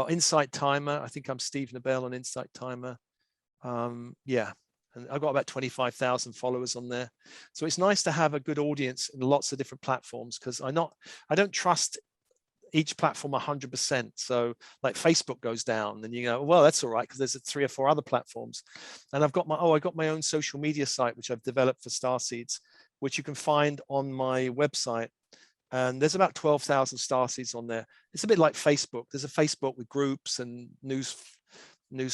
Insight Timer, I think I'm Steve Nobel on Insight Timer. Yeah, and I've got about 25,000 followers on there. So it's nice to have a good audience in lots of different platforms, because I don't trust each platform 100%. So like Facebook goes down, and you go, well, that's all right, because there's 3 or 4 other platforms. And I've got my own social media site, which I've developed for Starseeds, which you can find on my website. And there's about 12,000 Starseeds on there. It's a bit like Facebook. There's a Facebook with groups and news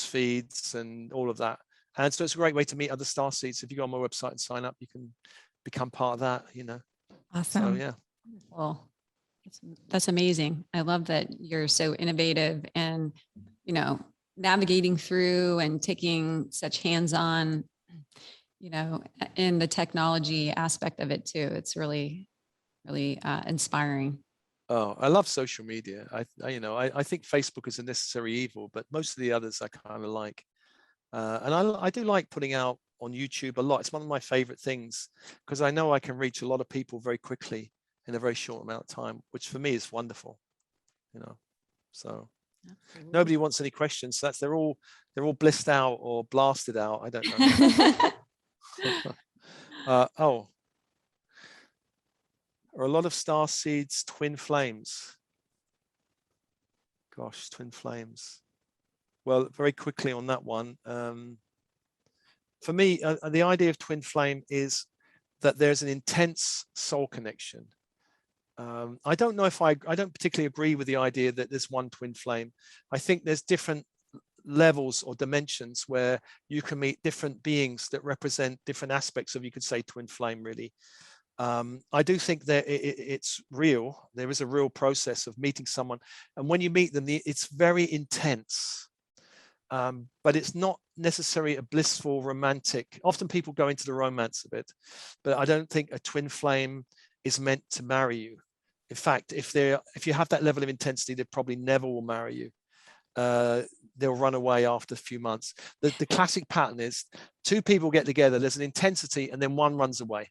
feeds and all of that. And so it's a great way to meet other Starseeds. If you go on my website and sign up, you can become part of that, Awesome. So yeah. Well, that's amazing. I love that you're so innovative and, navigating through and taking such hands-on, in the technology aspect of it too. It's really, really inspiring. Oh, I love social media. I think Facebook is a necessary evil, but most of the others I kind of like. And I do like putting out on YouTube a lot. It's one of my favorite things, because I know I can reach a lot of people very quickly in a very short amount of time, which for me is wonderful. So Absolutely. Nobody wants any questions. So they're all blissed out or blasted out. I don't know. Oh, are a lot of star seeds twin flames? Gosh, twin flames. Well, very quickly on that one. For me, the idea of twin flame is that there's an intense soul connection. I don't know if I don't particularly agree with the idea that there's one twin flame. I think there's different levels or dimensions where you can meet different beings that represent different aspects of, you could say, twin flame, really. I do think that it's real. There is a real process of meeting someone. And when you meet them, it's very intense. But it's not necessarily a blissful, romantic. Often people go into the romance of it, but I don't think a twin flame is meant to marry you. In fact, if you have that level of intensity, they probably never will marry you. They'll run away after a few months. The classic pattern is two people get together, there's an intensity, and then one runs away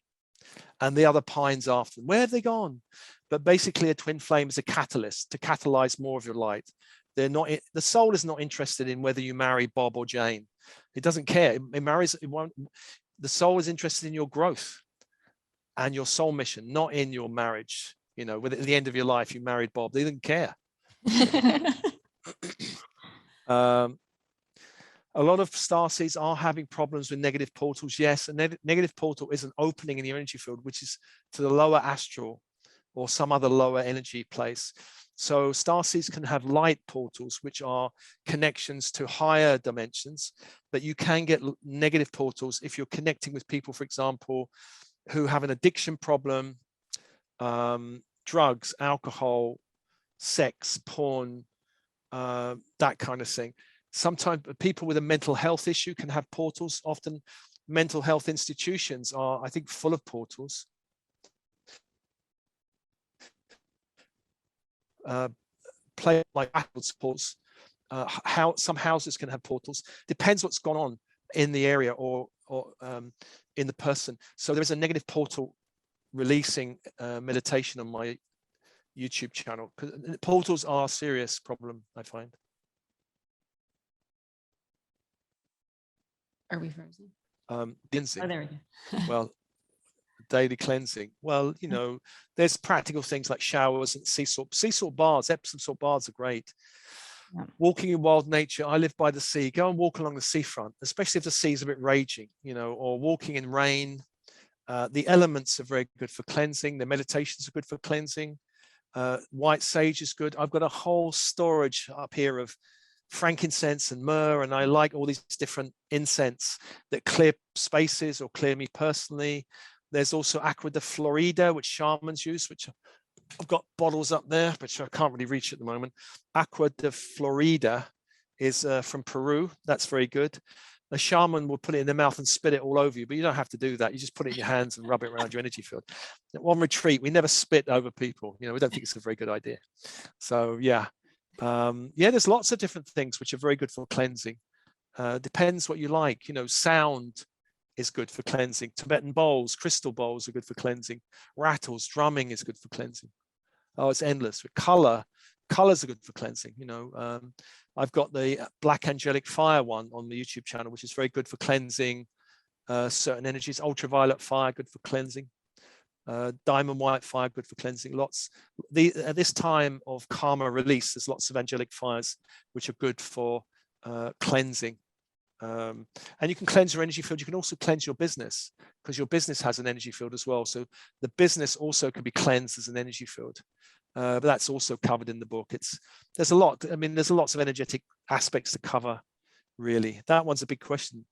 and the other pines after them. Where have they gone? But basically a twin flame is a catalyst to catalyze more of your light. They're not, the soul is not interested in whether you marry Bob or Jane. It doesn't care. It marries, it won't, the soul is interested in your growth and your soul mission, not in your marriage. You know, at the end of your life, you married Bob, they didn't care. A lot of starseeds are having problems with negative portals. Yes, a negative portal is an opening in the energy field, which is to the lower astral or some other lower energy place. So starseeds can have light portals, which are connections to higher dimensions, but you can get negative portals if you're connecting with people, for example, who have an addiction problem, drugs, alcohol, sex, porn, that kind of thing. Sometimes people with a mental health issue can have portals. Often mental health institutions are, I think, full of portals. Play like portals. How some houses can have portals. Depends what's gone on in the area or in the person. So there's a negative portal releasing meditation on my YouTube channel. Portals are a serious problem, I find. Are we frozen? Cleansing. Oh, there we go. Well, daily cleansing. Well, you know, there's practical things like showers and sea salt baths. Epsom salt baths are great. Yeah. Walking in wild nature. I live by the sea. Go and walk along the seafront, especially if the sea's a bit raging, you know, or walking in rain. The elements are very good for cleansing. The meditations are good for cleansing. White sage is good. I've got a whole storage up here of frankincense and myrrh, and I like all these different incense that clear spaces or clear me personally. There's also aqua de Florida, which shamans use, which I've got bottles up there, which I can't really reach at the moment. Aqua de Florida is from Peru. That's very good. A shaman will put it in their mouth and spit it all over you, but you don't have to do that. You just put it in your hands and rub it around your energy field. On retreat, we never spit over people. You know, we don't think it's a very good idea. So yeah. Yeah, there's lots of different things which are very good for cleansing. Depends what you like. You know, sound is good for cleansing. Tibetan bowls, crystal bowls are good for cleansing. Rattles, drumming is good for cleansing. Oh, it's endless. Colors are good for cleansing. You know, I've got the Black Angelic Fire one on the YouTube channel, which is very good for cleansing certain energies. Ultraviolet fire, good for cleansing. Diamond white fire, good for cleansing. At this time of karma release, there's lots of angelic fires which are good for cleansing. And you can cleanse your energy field. You can also cleanse your business, because your business has an energy field as well. So the business also can be cleansed as an energy field. But that's also covered in the book. There's a lot. I mean, there's lots of energetic aspects to cover, really. That one's a big question.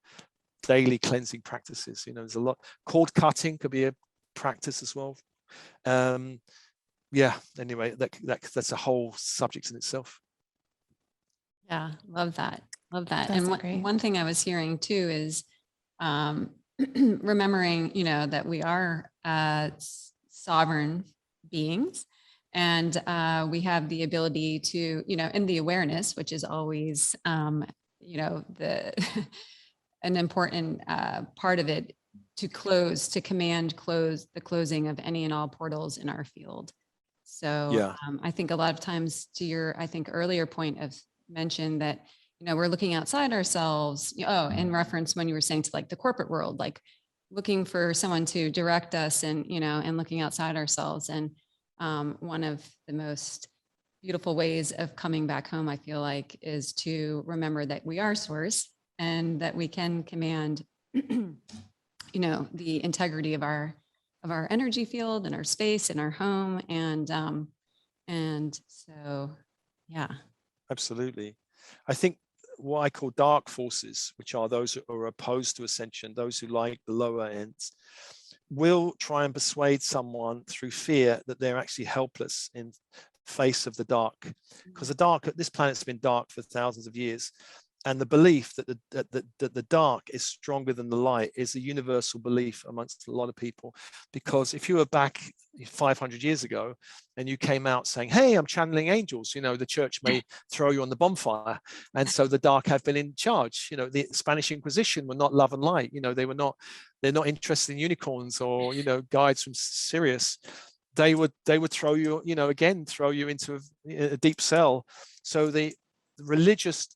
Daily cleansing practices. You know, there's a lot. Cord cutting could be a practice as well. Yeah, anyway, that's a whole subject in itself. Yeah, love that. And one thing I was hearing too is remembering, you know, that we are sovereign beings, and we have the ability to, you know, in the awareness, which is always, you know, an important part of it, to command the closing of any and all portals in our field. So yeah. I think a lot of times, to your, I think, earlier point of mention that, you know, we're looking outside ourselves, in reference when you were saying to like the corporate world, like looking for someone to direct us and, and looking outside ourselves. And one of the most beautiful ways of coming back home, I feel like, is to remember that we are source and that we can command, the integrity of our energy field and our space and our home. And so, yeah. Absolutely. I think what I call dark forces, which are those who are opposed to ascension, those who like the lower ends, will try and persuade someone through fear that they're actually helpless in face of the dark, because this planet's been dark for thousands of years, and the belief that the dark is stronger than the light is a universal belief amongst a lot of people. Because if you were back 500 years ago and you came out saying, hey, I'm channeling angels, the church may throw you on the bonfire. And so the dark have been in charge. The Spanish Inquisition were not love and light. They're not interested in unicorns or, guides from Sirius. They would throw you, throw you into a deep cell. So the religious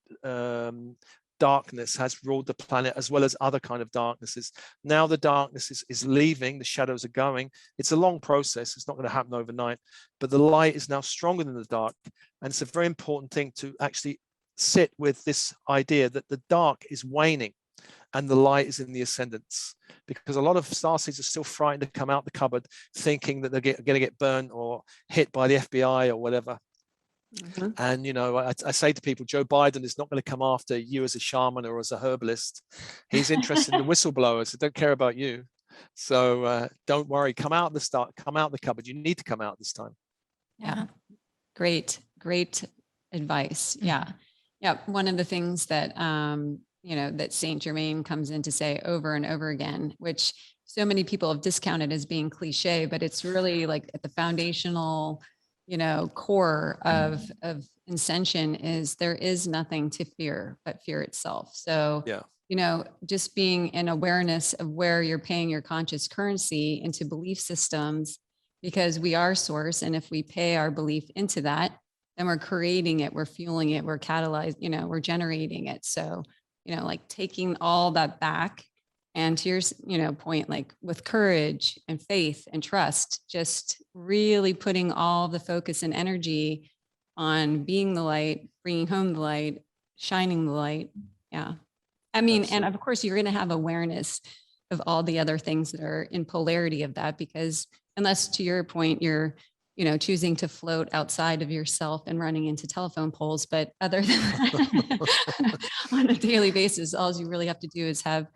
darkness has ruled the planet, as well as other kind of darknesses. Now the darkness is leaving, the shadows are going. It's a long process. It's not going to happen overnight, but the light is now stronger than the dark. And it's a very important thing to actually sit with this idea that the dark is waning and the light is in the ascendance, because a lot of starseeds are still frightened to come out the cupboard, thinking that they're going to get burned or hit by the FBI or whatever. Mm-hmm. And I say to people, Joe Biden is not going to come after you as a shaman or as a herbalist. He's interested in the whistleblowers. He don't care about you. So don't worry. Come out the cupboard. You need to come out this time. Yeah. Great advice. Yeah. One of the things that that Saint Germain comes in to say over and over again, which so many people have discounted as being cliche, but it's really like at the foundational core of ascension is there is nothing to fear but fear itself. So, just being in awareness of where you're paying your conscious currency into belief systems, because we are source. And if we pay our belief into that, then we're creating it, we're fueling it, we're catalyzing, we're generating it. So, like taking all that back. And to your, point, like with courage and faith and trust, just really putting all the focus and energy on being the light, bringing home the light, shining the light. Yeah. I mean, Absolutely. And of course, you're going to have awareness of all the other things that are in polarity of that, because unless, to your point, you're, choosing to float outside of yourself and running into telephone poles. But other than that, on a daily basis, all you really have to do is have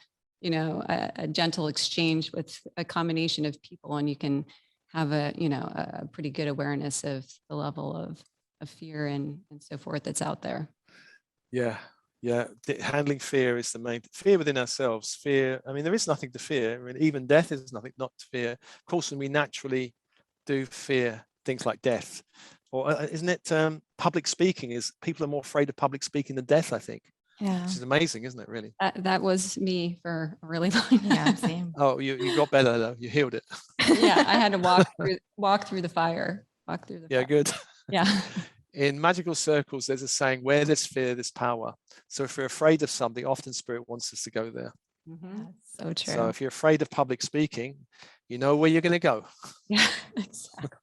a gentle exchange with a combination of people, and you can have a pretty good awareness of the level of fear and so forth that's out there. Yeah. Handling fear is the main fear within ourselves. Fear. I mean, there is nothing to fear. I mean, even death is nothing not to fear. Of course, when we naturally do fear things like death, or isn't it public speaking? Is people are more afraid of public speaking than death, I think. Yeah. Which is amazing, isn't it, really? That was me for a really long time. Yeah, same. Oh, you got better though. You healed it. Yeah, I had to walk through the fire. Yeah, good. Yeah. In magical circles, there's a saying, where there's fear, there's power. So if we're afraid of something, often spirit wants us to go there. Mm-hmm. That's so true. So if you're afraid of public speaking, you know where you're going to go. Yeah, exactly.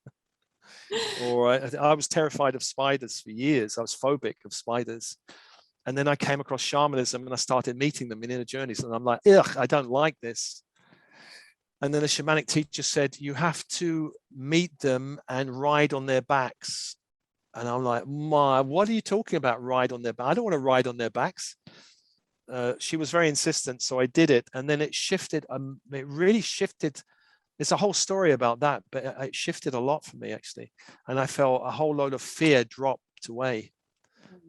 Or I was terrified of spiders for years. I was phobic of spiders. And then I came across shamanism and I started meeting them in inner journeys. And I'm like, ugh, I don't like this. And then a shamanic teacher said, you have to meet them and ride on their backs. And I'm like, what are you talking about, ride on their back? I don't want to ride on their backs. She was very insistent. So I did it. And then it shifted. It really shifted. There's a whole story about that, but it shifted a lot for me, actually. And I felt a whole load of fear dropped away.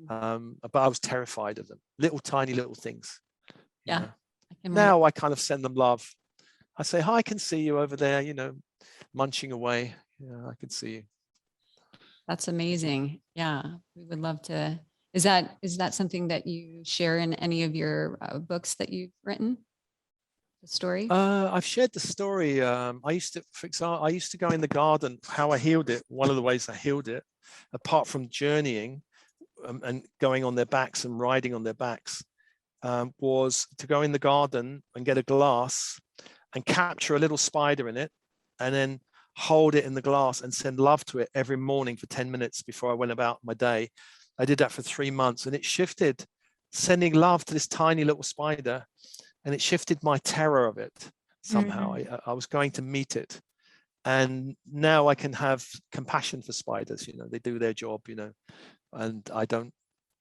But I was terrified of them. Tiny little things. Yeah. Now I kind of send them love. I say, hi, I can see you over there, munching away. Yeah, I can see you. That's amazing. Yeah. We would love to. Is that something that you share in any of your books that you've written? The story? I've shared the story. I used to go in the garden, how I healed it. One of the ways I healed it, apart from journeying, and going on their backs and riding on their backs, was to go in the garden and get a glass and capture a little spider in it, and then hold it in the glass and send love to it every morning for 10 minutes before I went about my day. I did that for 3 months, and it shifted, sending love to this tiny little spider, and it shifted my terror of it somehow. I was going to meet it. And now I can have compassion for spiders. They do their job, and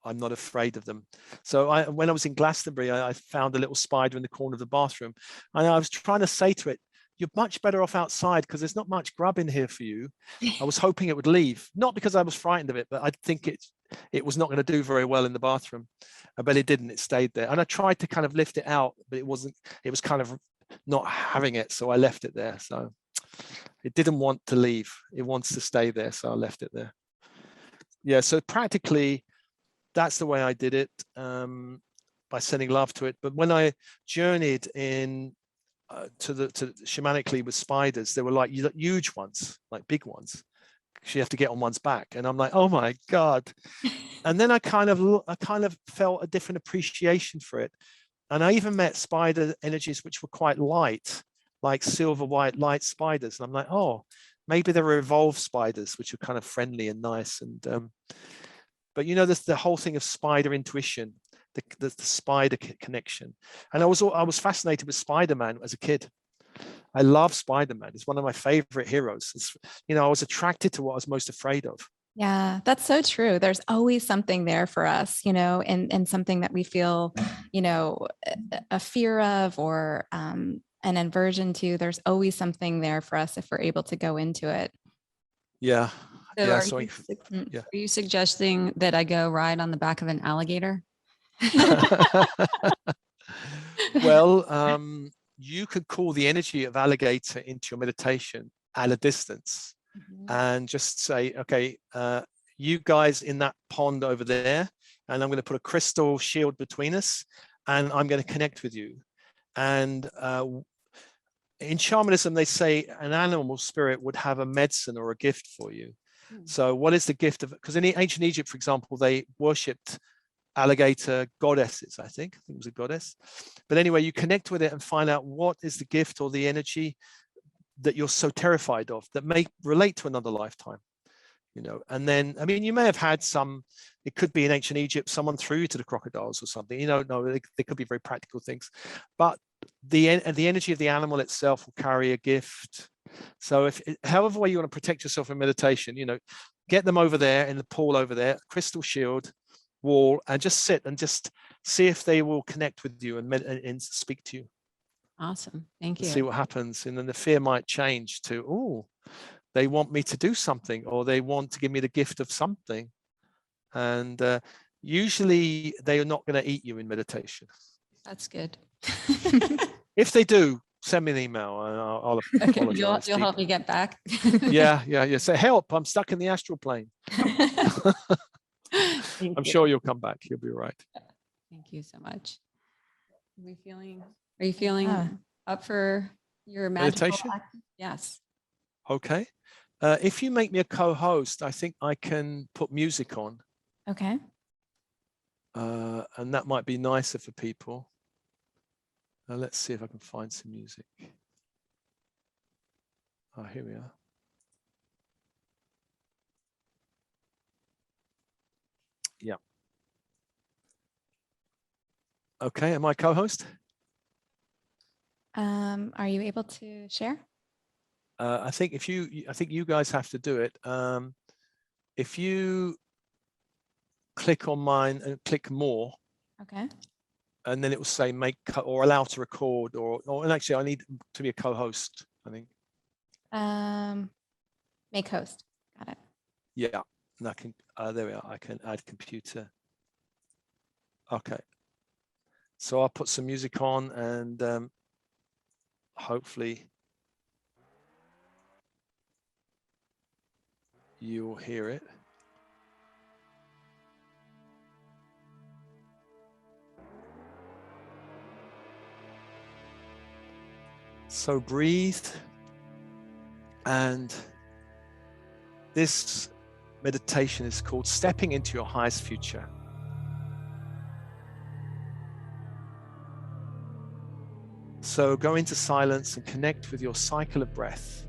I'm not afraid of them. So when I was in Glastonbury, I found a little spider in the corner of the bathroom, and I was trying to say to it, "You're much better off outside because there's not much grub in here for you." I was hoping it would leave, not because I was frightened of it, but I think it was not going to do very well in the bathroom. But it didn't. It stayed there, and I tried to kind of lift it out, but it was kind of not having it, so I left it there. So it didn't want to leave. It wants to stay there, so I left it there. Yeah, so practically that's the way I did it, by sending love to it. But when I journeyed in to shamanically with spiders, they were like huge ones, like big ones. You have to get on one's back, and I'm like, oh my God. And then I kind of felt a different appreciation for it. And I even met spider energies which were quite light, like silver white light spiders. And I'm like, oh, maybe there are evolved spiders which are kind of friendly and nice. And but there's the whole thing of spider intuition, the spider connection. And I was fascinated with Spider-Man as a kid. I love Spider-Man. It's one of my favorite heroes. I was attracted to what I was most afraid of. Yeah, that's so true. There's always something there for us, and something that we feel, a fear of, or an aversion to. There's always something there for us if we're able to go into it. Yeah. So Yeah. Are you suggesting that I go ride on the back of an alligator? Well, you could call the energy of alligator into your meditation at a distance, and just say, okay, you guys in that pond over there, and I'm going to put a crystal shield between us, and I'm going to connect with you. And in shamanism, they say an animal spirit would have a medicine or a gift for you. So what is the gift of it? Because in ancient Egypt, for example, they worshipped alligator goddesses. I think it was a goddess. But anyway, you connect with it and find out what is the gift or the energy that you're so terrified of that may relate to another lifetime. And then, I mean, you may have had it could be in ancient Egypt, someone threw you to the crocodiles or something, no, they could be very practical things, but the energy of the animal itself will carry a gift. So however way you want to protect yourself in meditation, get them over there in the pool over there, crystal shield wall, and just sit and just see if they will connect with you and speak to you. Awesome. Thank you. See what happens. And then the fear might change to, oh, they want me to do something, or they want to give me the gift of something. And usually they are not going to eat you in meditation. That's good. If they do, send me an email and I'll apologize. You'll help me get back. Yeah. Say, help, I'm stuck in the astral plane. I'm sure you'll come back. You'll be right. Thank you so much. Are you feeling up for your meditation? Yes. Okay. If you make me a co-host, I think I can put music on. Okay. And that might be nicer for people. Let's see if I can find some music. Oh, here we are. Yeah. Okay, am I co-host? Are you able to share? I think you guys have to do it. If you click on mine and click more. Okay. And then it will say make or allow to record, and actually I need to be a co-host, I think. Make host. Got it. Yeah, and I can, there we are. I can add computer. Okay. So I'll put some music on, and hopefully you'll hear it. So breathe, and this meditation is called Stepping into Your Highest Future. So go into silence and connect with your cycle of breath.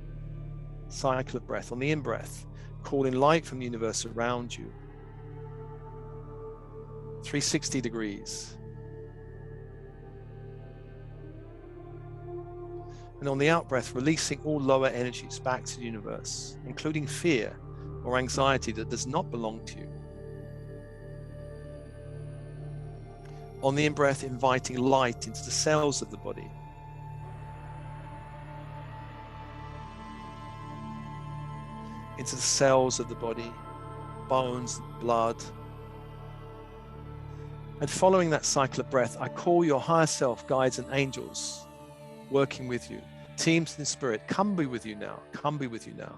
Cycle of breath. On the in-breath, calling light from the universe around you. 360 degrees. And on the out-breath, releasing all lower energies back to the universe, including fear or anxiety that does not belong to you. On the in-breath, inviting light into the cells of the body. Into the cells of the body, bones, blood. And following that cycle of breath, I call your higher self, guides and angels working with you. Teams in spirit, come be with you now. Come be with you now.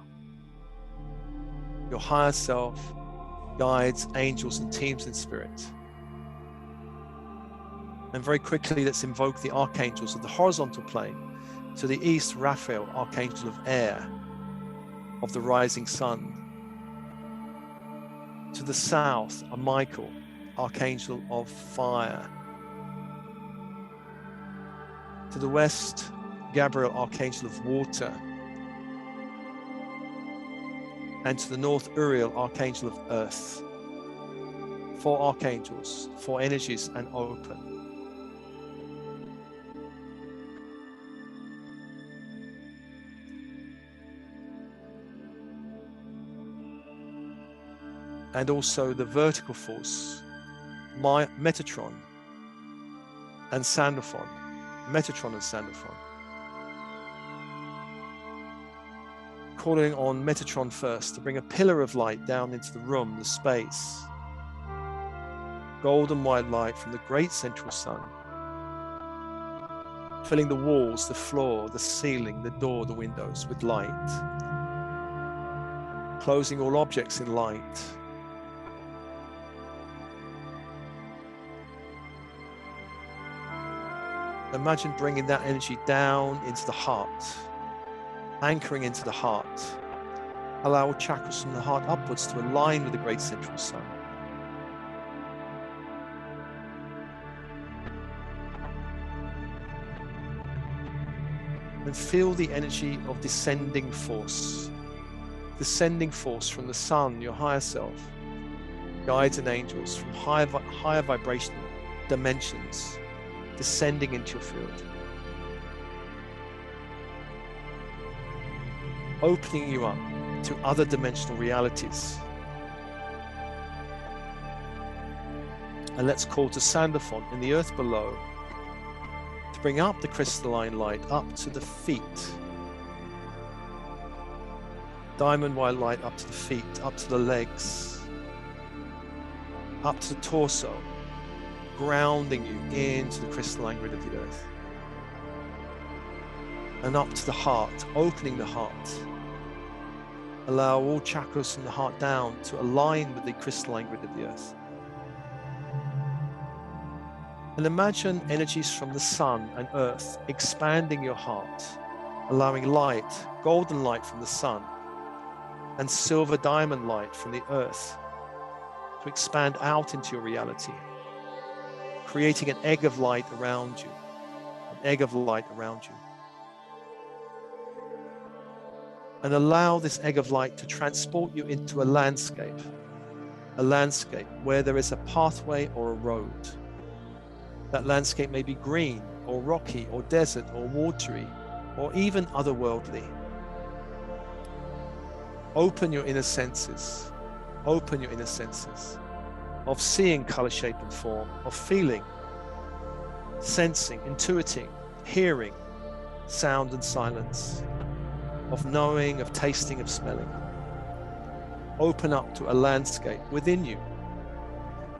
Your higher self, guides, angels and teams in spirit. And very quickly, let's invoke the archangels of the horizontal plane. To the east, Raphael, archangel of air, of the rising sun. To the south, Michael, archangel of fire. To the west, Gabriel, archangel of water. And to the north, Uriel, archangel of earth. 4 archangels, 4 energies, and open. And also the vertical force, Metatron and Sandalphon. Metatron and Sandalphon. Calling on Metatron first to bring a pillar of light down into the room, the space. Golden white light from the great central sun. Filling the walls, the floor, the ceiling, the door, the windows with light. Closing all objects in light. Imagine bringing that energy down into the heart, anchoring into the heart. Allow all chakras from the heart upwards to align with the great central sun. And feel the energy of descending force from the sun, your higher self, guides and angels from higher vibrational dimensions, descending into your field, opening you up to other dimensional realities. And let's call to Sandalphon in the earth below to bring up the crystalline light up to the feet. Diamond white light up to the feet, up to the legs, up to the torso, grounding you into the crystalline grid of the earth. And up to the heart, opening the heart. Allow all chakras from the heart down to align with the crystalline grid of the earth. And imagine energies from the sun and earth expanding your heart, allowing light, golden light from the sun, and silver diamond light from the earth to expand out into your reality, creating an egg of light around you, an egg of light around you. And allow this egg of light to transport you into a landscape where there is a pathway or a road. That landscape may be green or rocky or desert or watery or even otherworldly. Open your inner senses. Open your inner senses of seeing color, shape, and form, of feeling, sensing, intuiting, hearing, sound and silence, of knowing, of tasting, of smelling. Open up to a landscape within you.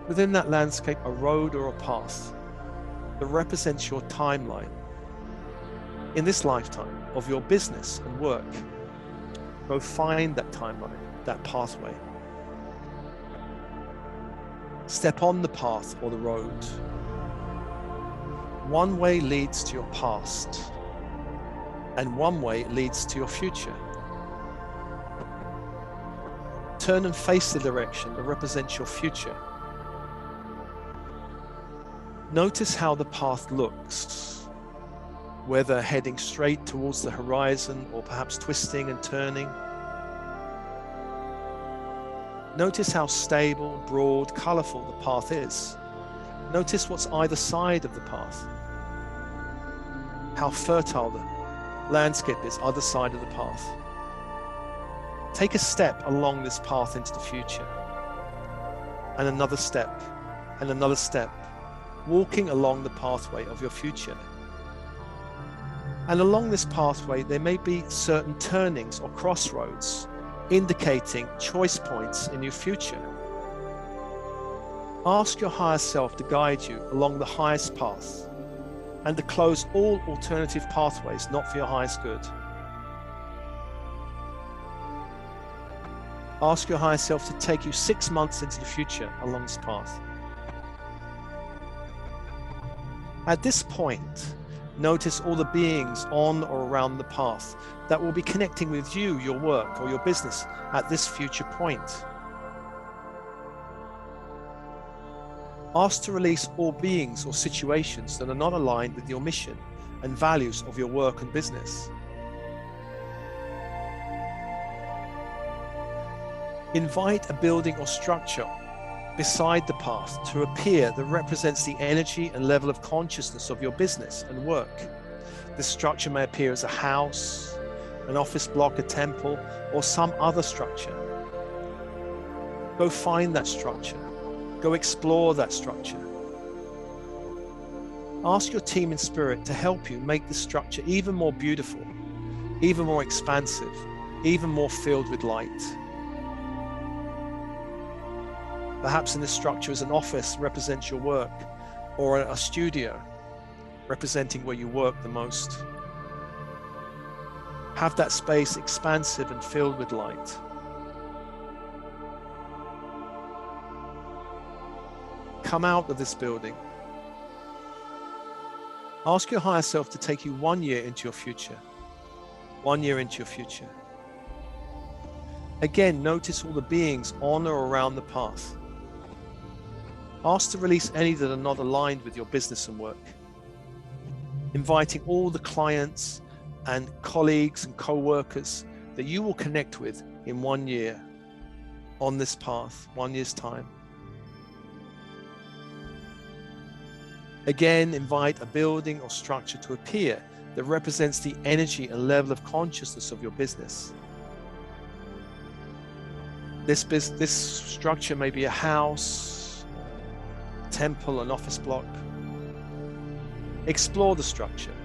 Within that landscape, a road or a path that represents your timeline in this lifetime of your business and work. Go find that timeline, that pathway. Step on the path or the road. One way leads to your past, and one way leads to your future. Turn and face the direction that represents your future. Notice how the path looks. whether heading straight towards the horizon or perhaps twisting and turning. Notice how stable, broad, colorful the path is. Notice what's either side of the path. How fertile the landscape is either side of the path. Take a step along this path into the future, and another step, and another step, walking along the pathway of your future. And along this pathway, there may be certain turnings or crossroads, indicating choice points in your future. Ask your higher self to guide you along the highest path and to close all alternative pathways not for your highest good. Ask your higher self to take you 6 months into the future along this path. At this point, notice all the beings on or around the path that will be connecting with you, your work, or your business at this future point. Ask to release all beings or situations that are not aligned with your mission and values of your work and business. Invite a building or structure beside the path to appear that represents the energy and level of consciousness of your business and work. This structure may appear as a house, an office block, a temple, or some other structure. Go find that structure. Go explore that structure. Ask your team in spirit to help you make this structure even more beautiful, even more expansive, even more filled with light. Perhaps in this structure as an office represents your work, or a studio representing where you work the most. Have that space expansive and filled with light. Come out of this building. Ask your higher self to take you 1 year into your future. 1 year into your future. Again, notice all the beings on or around the path. Ask to release any that are not aligned with your business and work. Inviting all the clients and colleagues and co-workers that you will connect with in 1 year on this path, 1 year's time. Again, invite a building or structure to appear that represents the energy and level of consciousness of your business. This structure may be a house, a temple, an office block. Explore the structure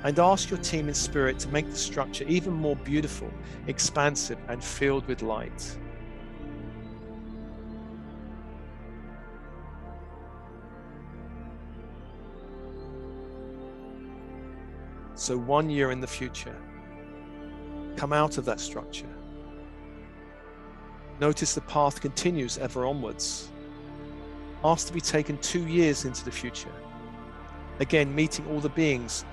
and ask your team in spirit to make the structure even more beautiful, expansive, and filled with light. So 1 year in the future, come out of that structure. Notice the path continues ever onwards. Ask to be taken 2 years into the future. Again, meeting all the beings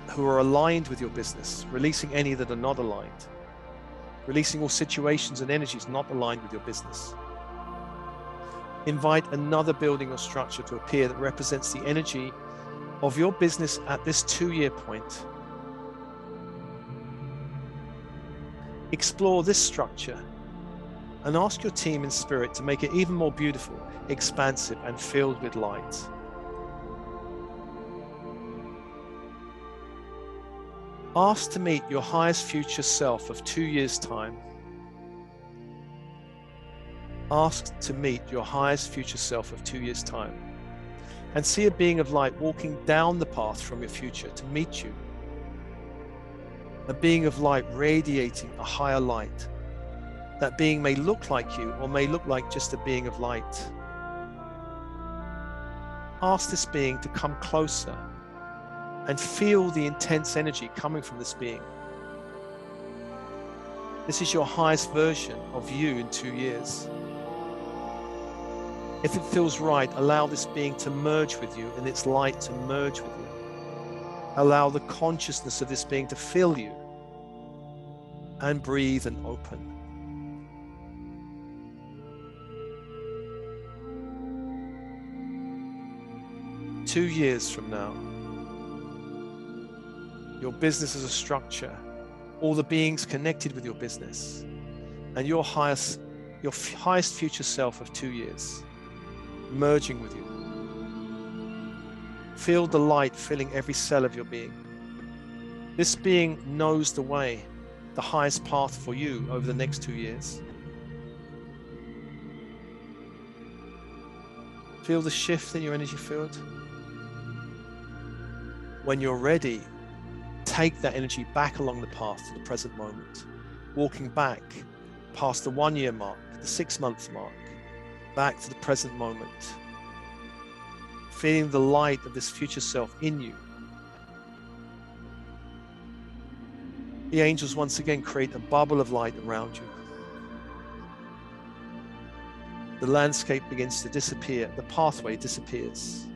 who are aligned with your business, releasing any that are not aligned, releasing all situations and energies not aligned with your business. Invite another building or structure to appear that represents the energy of your business at this 2-year point. Explore this structure and ask your team in spirit to make it even more beautiful, expansive, and filled with light. Ask to meet your highest future self of 2 years' time. Ask to meet your highest future self of 2 years' time. And see a being of light walking down the path from your future to meet you. A being of light radiating a higher light. That being may look like you or may look like just a being of light. Ask this being to come closer and feel the intense energy coming from this being. This is your highest version of you in 2 years. If it feels right, allow this being to merge with you and its light to merge with you. Allow the consciousness of this being to fill you and breathe and open. "2 years from now, your business as a structure, all the beings connected with your business, and your highest future self of 2 years merging with you. Feel the light filling every cell of your being. This being knows the way, the highest path for you over the next 2 years. Feel the shift in your energy field. When you're ready, take that energy back along the path to the present moment, walking back past the 1 year mark, the 6 month mark, back to the present moment, feeling the light of this future self in you. The angels once again create a bubble of light around you. The landscape begins to disappear, the pathway disappears,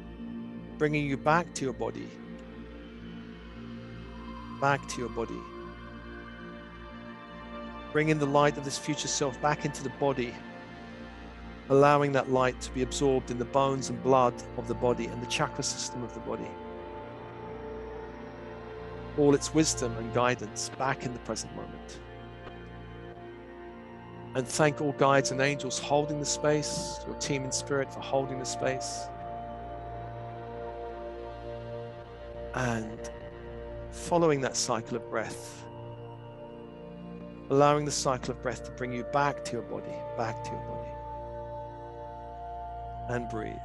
bringing you back to your body, back to your body. Bringing the light of this future self back into the body, allowing that light to be absorbed in the bones and blood of the body and the chakra system of the body. All its wisdom and guidance back in the present moment. And thank all guides and angels holding the space, your team in spirit for holding the space. And following that cycle of breath, allowing the cycle of breath to bring you back to your body, back to your body. And breathe.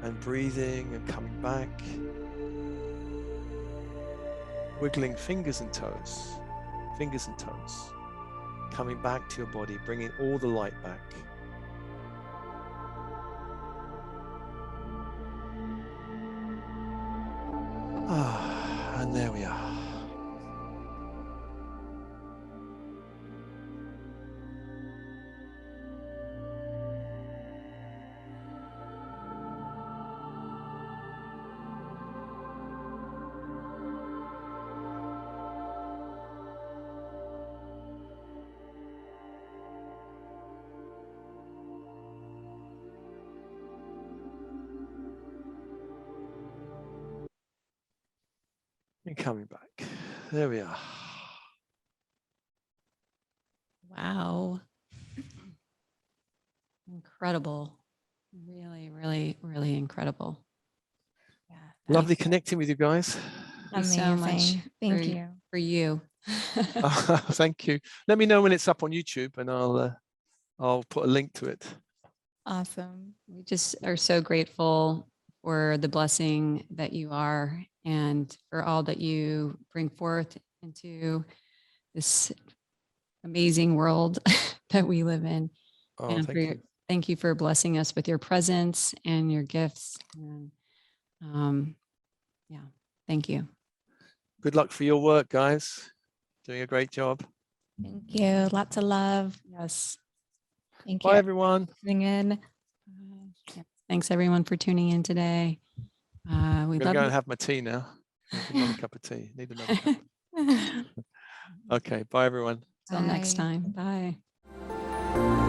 And breathing and coming back. Wiggling fingers and toes, coming back to your body, bringing all the light back. And there we are. And coming back. There we are. Wow. Incredible. Really, really, really incredible. Yeah. Lovely connecting with you guys. Thank you so much. Amazing. Thank you. For you. Thank you. Let me know when it's up on YouTube and I'll put a link to it. Awesome. We just are so grateful for the blessing that you are and for all that you bring forth into this amazing world that we live in. Oh, And thank you for blessing us with your presence and your gifts. And yeah, thank you. Good luck for your work, guys. Doing a great job. Thank you. Lots of love. Yes. Thank you. Bye, everyone. Tuning in. Thanks everyone for tuning in today. I'm gonna go and have my tea now. Another cup of tea. Need another cup. Okay. Bye, everyone. Till next time. Bye.